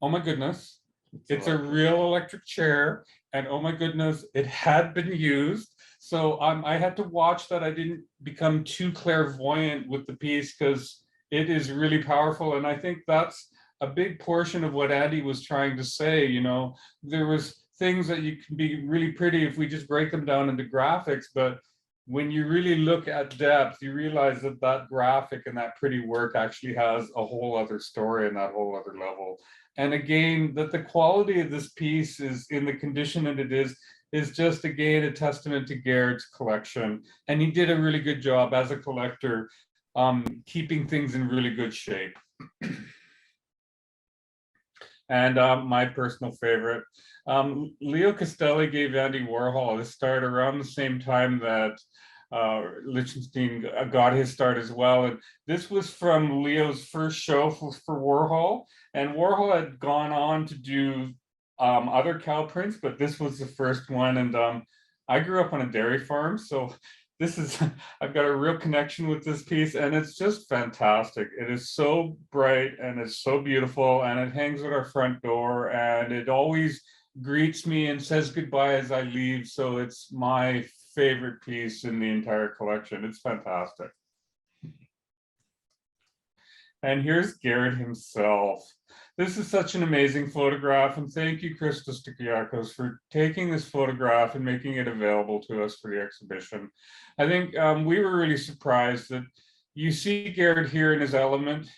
oh my goodness, it's a real electric chair, and oh my goodness, it had been used. So I had to watch that I didn't become too clairvoyant with the piece, because it is really powerful. And I think that's a big portion of what Andy was trying to say. You know, there was things that you can be really pretty if we just break them down into graphics, but when you really look at depth, you realize that that graphic and that pretty work actually has a whole other story and that whole other level. And again, that the quality of this piece is in the condition that it is just again a testament to Gerard's collection. And he did a really good job as a collector, keeping things in really good shape. And my personal favorite, Leo Castelli gave Andy Warhol his start around the same time that Lichtenstein got his start as well. And this was from Leo's first show for Warhol. And Warhol had gone on to do other cow prints, but this was the first one. And I grew up on a dairy farm, so this is, I've got a real connection with this piece, and it's just fantastic. It is so bright and it's so beautiful, and it hangs at our front door, and it always greets me and says goodbye as I leave. So it's my favorite piece in the entire collection. It's fantastic. And here's Garrett himself. This is such an amazing photograph, and thank you, Christos Stikiakos, for taking this photograph and making it available to us for the exhibition. I think we were really surprised that you see Garrett here in his element.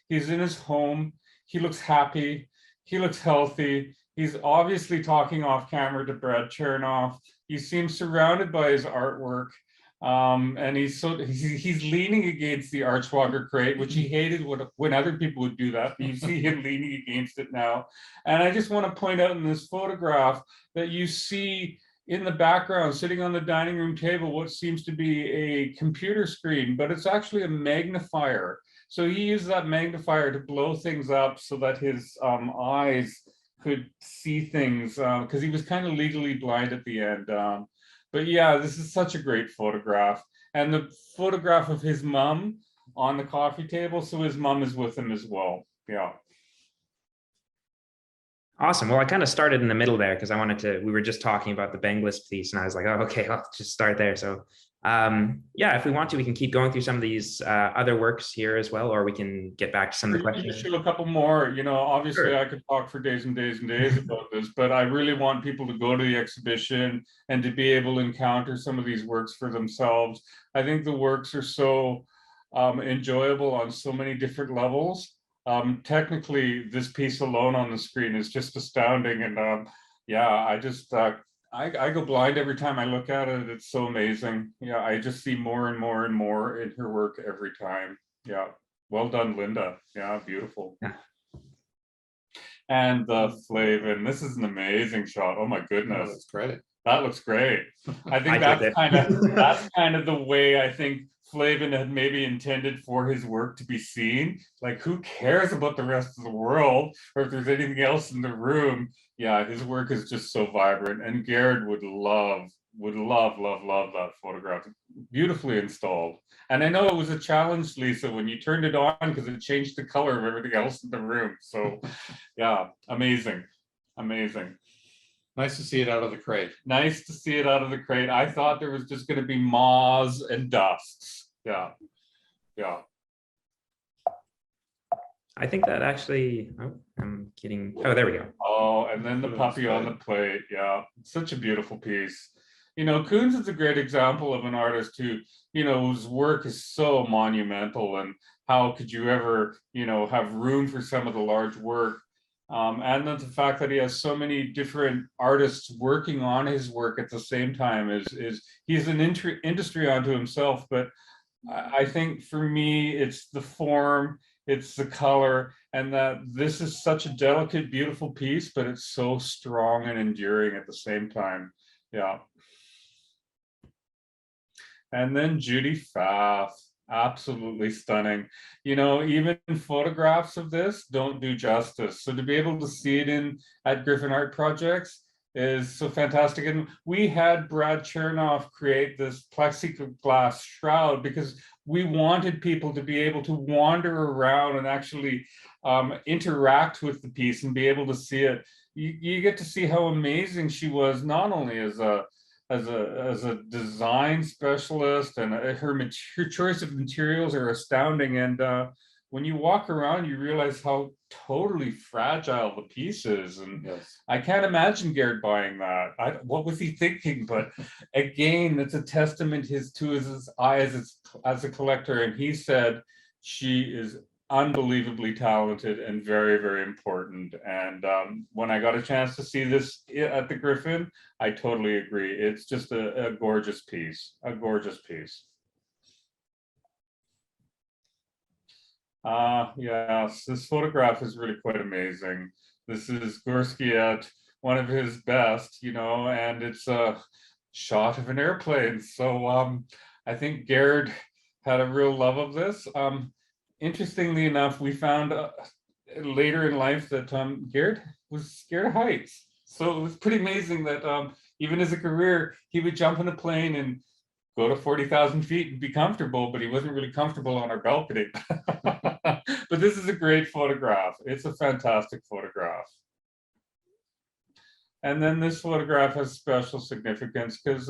He's in his home. He looks happy. He looks healthy. He's obviously talking off camera to Brad Chernoff. You see him surrounded by his artwork. And he's leaning against the Archwalker crate, which he hated when other people would do that. But you see him leaning against it now. And I just want to point out in this photograph that you see in the background, sitting on the dining room table, what seems to be a computer screen, but it's actually a magnifier. So he used that magnifier to blow things up so that his eyes could see things, because he was kind of legally blind at the end. But yeah, this is such a great photograph. And the photograph of his mom on the coffee table. So his mom is with him as well. Yeah. Awesome. Well, I kind of started in the middle there because we were just talking about the Benglis piece, and I was like, oh, okay, I'll just start there. So yeah, if we want to, we can keep going through some of these other works here as well, or we can get back to some of the questions. Just show a couple more. You know, obviously Sure. I could talk for days and days and days about this, but I really want people to go to the exhibition and to be able to encounter some of these works for themselves. I think the works are so enjoyable on so many different levels. Technically, this piece alone on the screen is just astounding. And yeah, I go blind every time I look at it. It's so amazing. Yeah, I just see more and more and more in her work every time. Yeah, well done, Linda. Yeah, beautiful. Yeah. And the Flavin, this is an amazing shot. Oh my goodness. That's great. That looks great. I think I did that's kind of the way I think Flavin had maybe intended for his work to be seen. Like, who cares about the rest of the world, or if there's anything else in the room? Yeah, his work is just so vibrant, and Gerd would love that photograph. Beautifully installed. And I know it was a challenge, Lisa, when you turned it on, because it changed the color of everything else in the room. So yeah, amazing. Nice to see it out of the crate. Nice to see it out of the crate. I thought there was just going to be moths and dusts. Yeah. I think that actually, oh, I'm getting, oh, there we go. Oh, and then the Put it on puppy on the plate. Yeah, such a beautiful piece. Koons is a great example of an artist who, whose work is so monumental, and how could you ever, have room for some of the large work? And then the fact that he has so many different artists working on his work at the same time is he's an industry unto himself. But I think for me, it's the form, it's the color, and that this is such a delicate, beautiful piece, but it's so strong and enduring at the same time. Yeah. And then Judy Faff, absolutely stunning. Even photographs of this don't do justice. So to be able to see it at Griffin Art Projects is so fantastic. And we had Brad Chernoff create this plexiglass shroud because we wanted people to be able to wander around and actually interact with the piece and be able to see it. You get to see how amazing she was, not only as a design specialist, and her choice of materials are astounding. And when you walk around, you realize how totally fragile the piece is. And Yes. I can't imagine Gerd buying that. What was he thinking? But again, it's a testament to his eye as a collector. And he said she is unbelievably talented and very, very important. And when I got a chance to see this at the Griffin, I totally agree. It's just a gorgeous piece, a gorgeous piece. Yes, this photograph is really quite amazing. This is Gursky at one of his best, and it's a shot of an airplane. So I think Gerd had a real love of this. Interestingly enough, we found later in life that Gerd was scared of heights. So it was pretty amazing that even as a career, he would jump in a plane and go to 40,000 feet and be comfortable, but he wasn't really comfortable on our balcony. But this is a great photograph. It's a fantastic photograph. And then this photograph has special significance because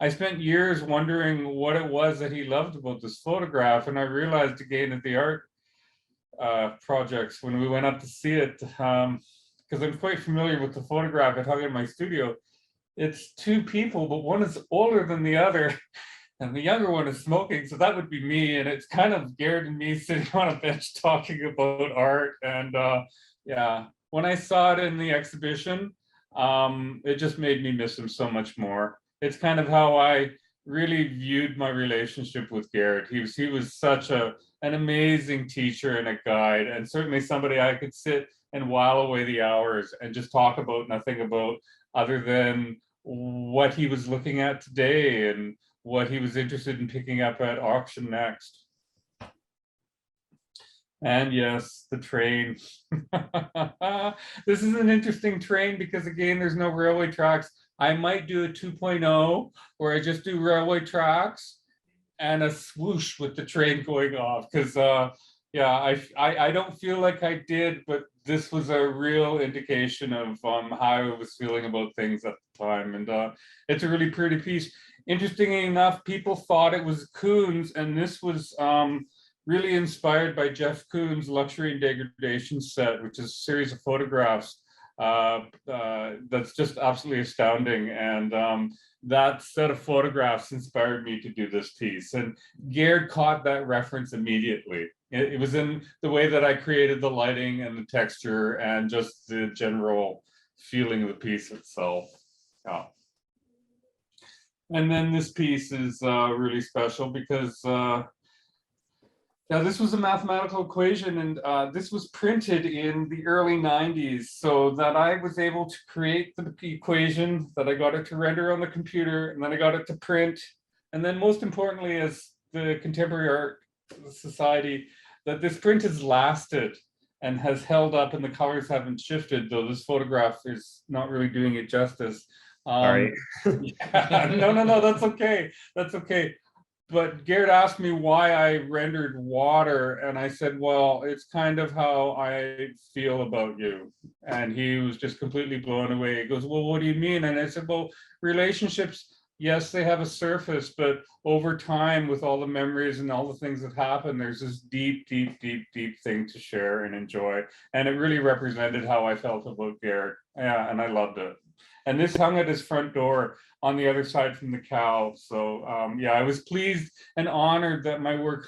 I spent years wondering what it was that he loved about this photograph. And I realized again at the art projects when we went up to see it, because I'm quite familiar with the photograph. It hung in my studio. It's two people, but one is older than the other, and the younger one is smoking. So that would be me. And it's kind of Gerd and me sitting on a bench talking about art. And yeah, when I saw it in the exhibition, it just made me miss him so much more. It's kind of how I really viewed my relationship with Gerd. He was such an amazing teacher and a guide, and certainly somebody I could sit and while away the hours and just talk about nothing about other than what he was looking at today and what he was interested in picking up at auction next. And yes, the train. This is an interesting train because again, there's no railway tracks. I might do a 2.0 where I just do railway tracks and a swoosh with the train going off. Because yeah, I don't feel like I did, but this was a real indication of how I was feeling about things at the time. And it's a really pretty piece. Interestingly enough, people thought it was Koons, and this was really inspired by Jeff Koons' Luxury and Degradation set, which is a series of photographs that's just absolutely astounding. And that set of photographs inspired me to do this piece. And Gerd caught that reference immediately. It was in the way that I created the lighting and the texture and just the general feeling of the piece itself. Yeah. And then this piece is really special because yeah, this was a mathematical equation, and this was printed in the early 90s, so that I was able to create the equation, that I got it to render on the computer, and then I got it to print. And then most importantly, as the Contemporary Art Society, that this print has lasted and has held up and the colors haven't shifted, though this photograph is not really doing it justice. Sorry. Yeah, no, that's okay. That's okay. But Gerd asked me why I rendered water, and I said, well, it's kind of how I feel about you. And he was just completely blown away. He goes, well, what do you mean? And I said, well, relationships yes, they have a surface, but over time, with all the memories and all the things that happen, there's this deep, deep, deep, deep thing to share and enjoy. And it really represented how I felt about Garrett. Yeah, and I loved it. And this hung at his front door on the other side from the cow. So yeah, I was pleased and honored that my work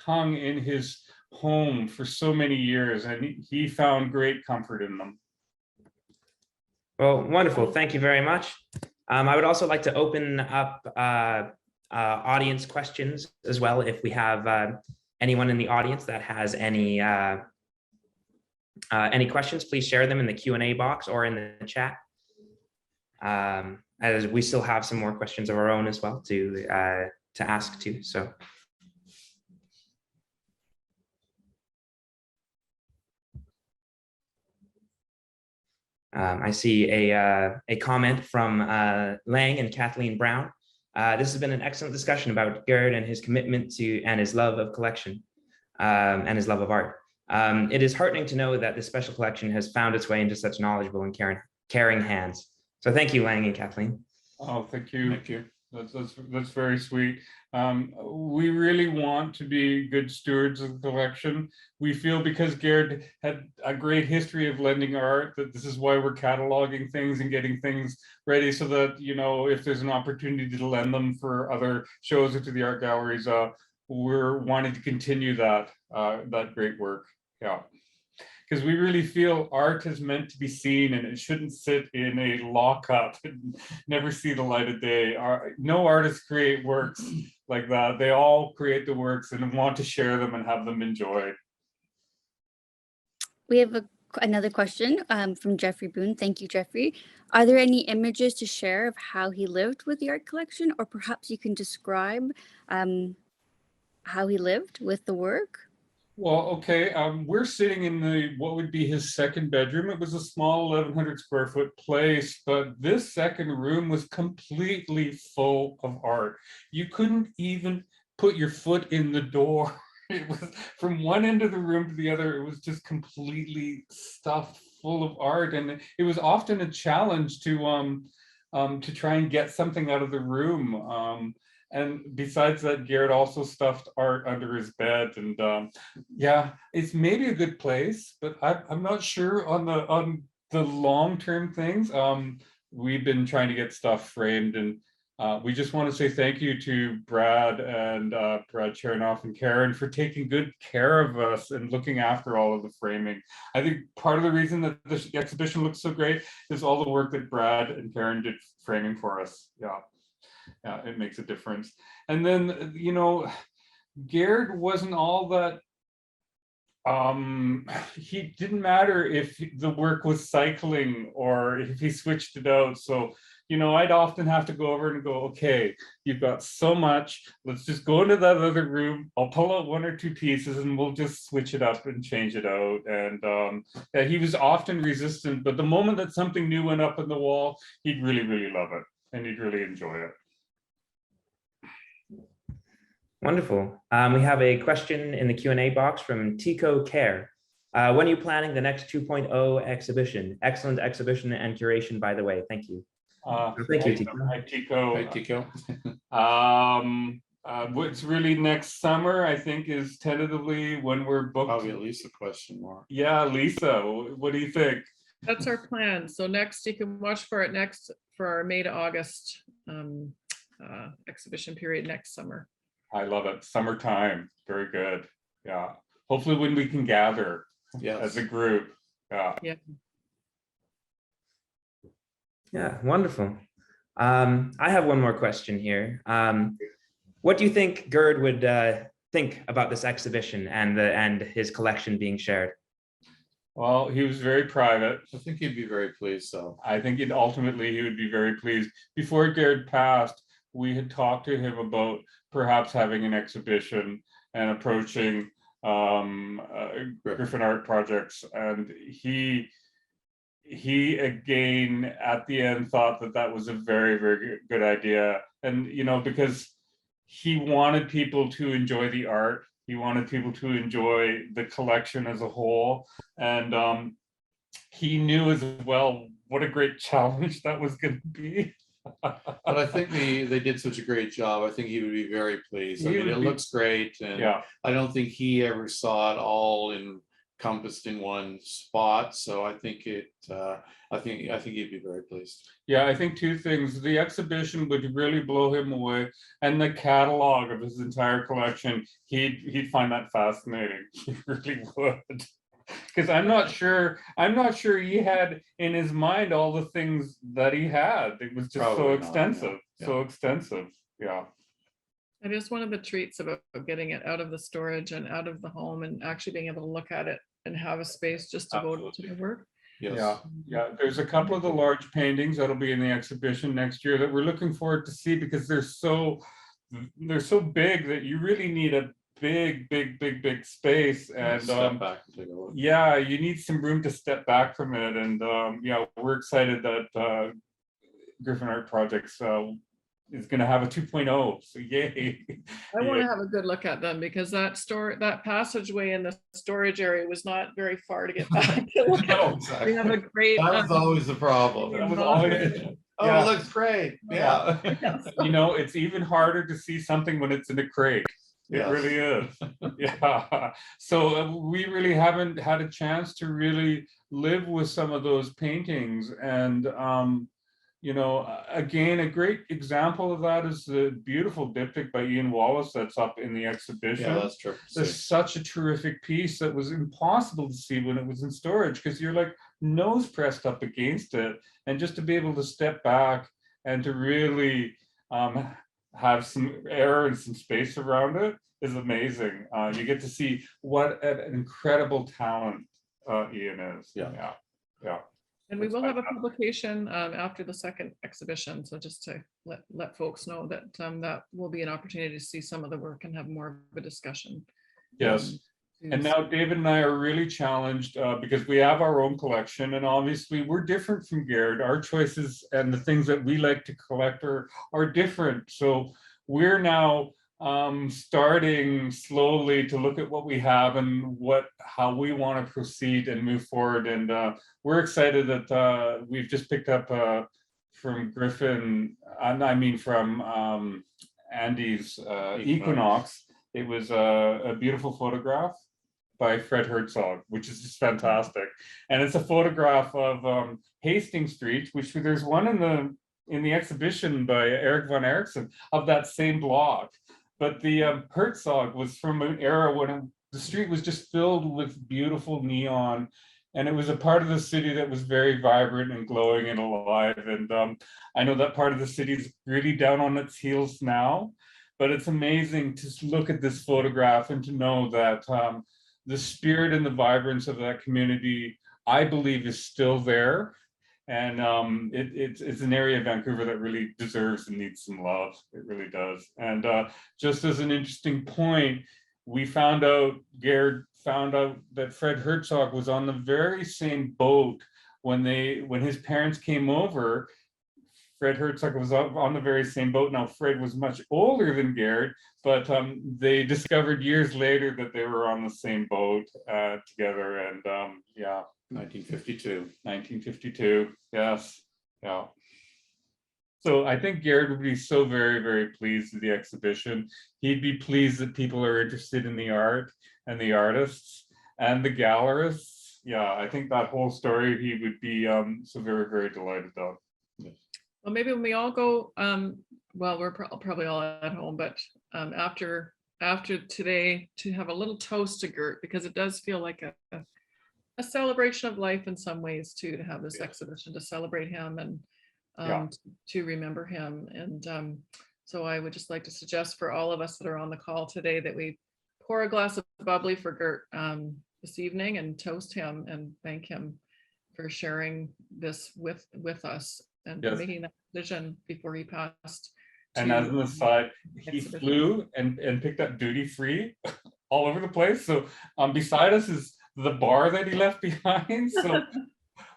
hung in his home for so many years, and he found great comfort in them. Well, wonderful. Thank you very much. I would also like to open up audience questions as well. If we have anyone in the audience that has any questions, please share them in the Q&A box or in the chat. As we still have some more questions of our own as well to ask too. So. I see a comment from Lang and Kathleen Brown. This has been an excellent discussion about Gerd and his commitment to and his love of collection and his love of art. It is heartening to know that this special collection has found its way into such knowledgeable and caring hands. So thank you, Lang and Kathleen. Oh, thank you. Thank you. That's very sweet. We really want to be good stewards of the collection. We feel because Gerd had a great history of lending art, that this is why we're cataloging things and getting things ready so that, you know, if there's an opportunity to lend them for other shows or to the art galleries, we're wanting to continue that great work. Yeah. Because we really feel art is meant to be seen and it shouldn't sit in a lockup and never see the light of day. No artists create works like that. They all create the works and want to share them and have them enjoyed. We have another question from Jeffrey Boone. Thank you, Jeffrey. Are there any images to share of how he lived with the art collection, or perhaps you can describe how he lived with the work? Well, okay, we're sitting in what would be his second bedroom. It was a small 1,100 square foot place, but this second room was completely full of art. You couldn't even put your foot in the door. It was from one end of the room to the other. It was just completely stuffed full of art, and it was often a challenge to try and get something out of the room. And besides that, Garrett also stuffed art under his bed, and yeah, it's maybe a good place, but I'm not sure on the long-term things. We've been trying to get stuff framed, and we just want to say thank you to Brad and Brad Chernoff and Karen for taking good care of us and looking after all of the framing. I think part of the reason that the exhibition looks so great is all the work that Brad and Karen did framing for us. Yeah. Yeah, it makes a difference. And then, you know, Gerd wasn't all that, he didn't matter if the work was cycling or if he switched it out. So, you know, I'd often have to go over and go, okay, you've got so much, let's just go into that other room. I'll pull out one or two pieces and we'll just switch it up and change it out. And yeah, he was often resistant, but the moment that something new went up on the wall, he'd really, really love it and he'd really enjoy it. Wonderful. We have a question in the Q&A box from Tico Care. When are you planning the next 2.0 exhibition? Excellent exhibition and curation, by the way. Thank you. Thank you, Tico. Hi, Tico. Hi, Tico. What's really next summer, I think, is tentatively when we're booked. Probably at least a question mark. Yeah, Lisa, what do you think? That's our plan. So next, you can watch for it next for our May to August exhibition period next summer. I love it. Summertime. Very good. Yeah. Hopefully when we can gather as a group. Yeah. Yeah. Yeah, wonderful. I have one more question here. What do you think Gerd would think about this exhibition and his collection being shared? Well, he was very private. I think he'd be very pleased, so. I think ultimately he would be very pleased. Before Gerd passed, we had talked to him about perhaps having an exhibition and approaching Griffin Art Projects, and he again at the end thought that that was a very, very good idea. And you know, because he wanted people to enjoy the art, he wanted people to enjoy the collection as a whole, and he knew as well what a great challenge that was going to be. But I think they did such a great job. I think he would be very pleased. I He mean, would it be- looks great, and Yeah, I don't think he ever saw it all encompassed in one spot. So I think I think he'd be very pleased. yeah, I think two things. The exhibition would really blow him away, and the catalog of his entire collection, he'd find that fascinating. He really would. Because I'm not sure he had in his mind all the things that he had. It was just Probably so not, extensive, yeah. so extensive. Yeah. It is one of the treats about getting it out of the storage and out of the home and actually being able to look at it and have a space just to go to Absolutely. the work. Yes. Yeah, yeah. There's a couple of the large paintings that'll be in the exhibition next year that we're looking forward to see because they're so big that you really need a big space. And Step back and take a look. yeah, you need some room to step back from it. And yeah, we're excited that Griffin Art Projects is going to have a 2.0. So yay. I want Yeah. to have a good look at them because that passageway in the storage area was not very far to get back. to look at. No, exactly. We have a great. That was always the problem. That was always- Oh, yeah. it looks great. Yeah. You know, it's even harder to see something when it's in a crate. It Yes. really is. Yeah. So we really haven't had a chance to really live with some of those paintings. And, you know, again, a great example of that is the beautiful diptych by Ian Wallace that's up in the exhibition. Yeah, that's true. There's such a terrific piece that was impossible to see when it was in storage because you're like nose pressed up against it. And just to be able to step back and to really have some air and some space around it is amazing. You get to see what an incredible talent Ian is. Yeah. Yeah. And we That's will have a fantastic. publication after the second exhibition. So just to let folks know that that will be an opportunity to see some of the work and have more of a discussion. Yes. And now David and I are really challenged because we have our own collection, and obviously we're different from Gerd. Our choices and the things that we like to collect are different. So we're now starting slowly to look at what we have and how we want to proceed and move forward. And we're excited that we've just picked up from Griffin, from Andy's Equinox. It was a beautiful photograph by Fred Herzog, which is just fantastic. And it's a photograph of Hastings Street, which there's one in the exhibition by Eric von Erickson of that same block. But the Herzog was from an era when the street was just filled with beautiful neon. And it was a part of the city that was very vibrant and glowing and alive. And I know that part of the city is really down on its heels now. But it's amazing to look at this photograph and to know that the spirit and the vibrance of that community, I believe, is still there. And it's an area of Vancouver that really deserves and needs some love. It really does. And just as an interesting point, Gerd found out that Fred Herzog was on the very same boat when his parents came over. Fred Herzog was on the very same boat. Now, Fred was much older than Gerd, but they discovered years later that they were on the same boat together. And yeah. 1952, yes, yeah. So I think Gerd would be so very, very pleased with the exhibition. He'd be pleased that people are interested in the art and the artists and the gallerists. Yeah, I think that whole story he would be so very, very delighted on. Well, maybe when we all go, well, we're probably all at home, but after today, to have a little toast to Gert, because it does feel like a celebration of life in some ways too, to have this exhibition to celebrate him and to remember him. And so I would just like to suggest for all of us that are on the call today that we pour a glass of bubbly for Gert this evening and toast him and thank him for sharing this with us and for making that decision before he passed. And as an aside, he flew and picked up duty free all over the place. So beside us is the bar that he left behind. So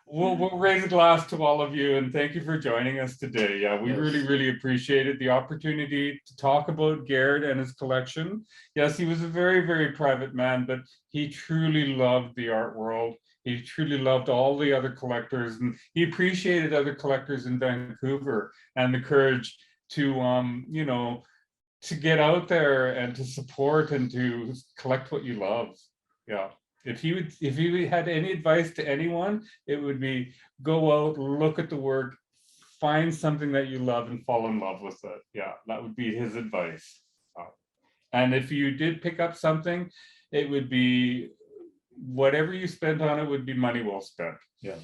we'll raise a glass to all of you and thank you for joining us today. Yeah, we Yes. really appreciated the opportunity to talk about Gerd and his collection. Yes, he was a very private man, but he truly loved the art world. He truly loved all the other collectors, and he appreciated other collectors in Vancouver and the courage to, you know, to get out there and to support and to collect what you love. Yeah. If he had any advice to anyone, it would be go out, look at the work, find something that you love and fall in love with it. Yeah, that would be his advice. And if you did pick up something, it would be whatever you spent on it would be money well spent. Yeah.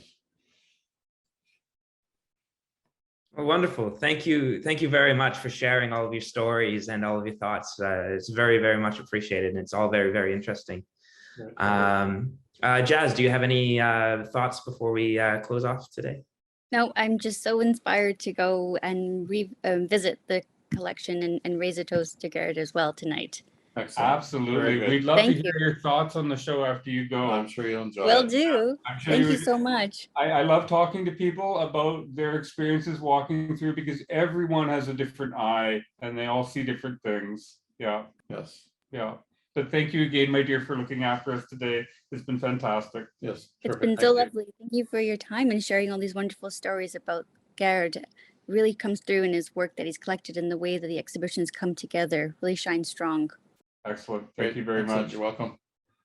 Well, wonderful. Thank you very much for sharing all of your stories and all of your thoughts. It's very much appreciated, and it's all very interesting. Jazz, do you have any thoughts before we close off today? No, I'm just so inspired to go and visit the collection and raise a toast to Garrett as well tonight. Excellent. Absolutely. We'd love to hear your thoughts on the show after you go. I'm sure you'll enjoy Will it. do. I'm sure Thank you so much. I love talking to people about their experiences walking through, because everyone has a different eye and they all see different things. Yeah. Yes. Yeah. But thank you again, my dear, for looking after us today. It's been fantastic. Yes. It's Perfect. been Thank so you. lovely. Thank you for your time and sharing all these wonderful stories about Gerd. It really comes through in his work that he's collected, and the way that the exhibitions come together really shines strong. Excellent. Thank Great. you very Excellent. much. You're welcome.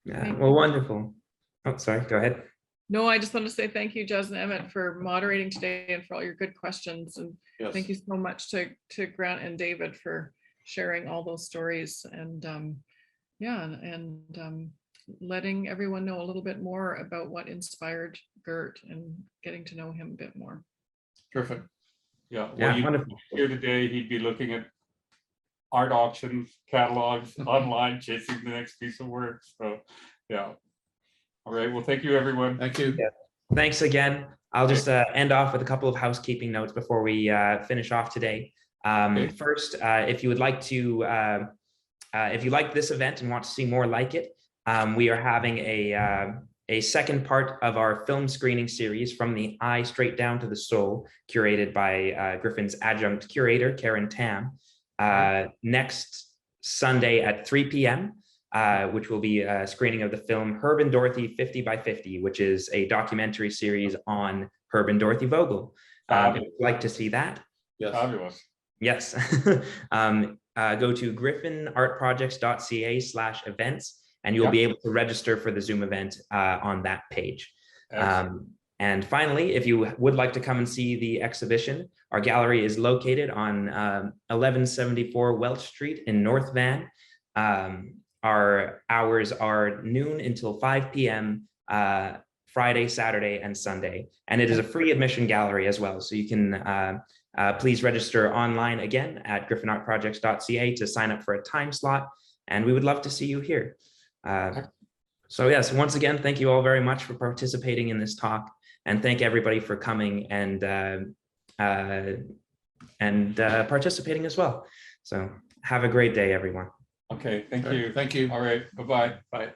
Yeah. Thank Well, you. wonderful. Oh, sorry. Go ahead. No, I just want to say thank you, Jazz and Emmett, for moderating today and for all your good questions. And Yes. thank you so much to Grant and David for sharing all those stories, and letting everyone know a little bit more about what inspired Gert and getting to know him a bit more. Terrific. Yeah. Yeah, Well, wonderful. here today, he'd be looking at art auctions, catalogs, online, chasing the next piece of work. So, yeah. All right. Well, thank you, everyone. Thank you. Yeah. Thanks again. I'll just end off with a couple of housekeeping notes before we finish off today. First, if you would like to, if you like this event and want to see more like it, we are having a second part of our film screening series, From the Eye Straight Down to the Soul, curated by Griffin's adjunct curator, Karen Tam, next Sunday at 3 p.m., which will be a screening of the film Herb and Dorothy 50 by 50, which is a documentary series on Herb and Dorothy Vogel. If you'd like to see that, Yes. Fabulous. yes, go to griffinartprojects.ca/events, and you'll be able to register for the Zoom event on that page. And finally, if you would like to come and see the exhibition, our gallery is located on 1174 Welch Street in North Van. Our hours are noon until 5 p.m. Friday, Saturday, and Sunday. And it is a free admission gallery as well. So you can please register online again at griffinartprojects.ca to sign up for a time slot. And we would love to see you here. So yes, once again, thank you all very much for participating in this talk, and thank everybody for coming and participating as well. So have a great day, everyone. Okay. Thank you. Thank you. All right. Bye-bye. Bye.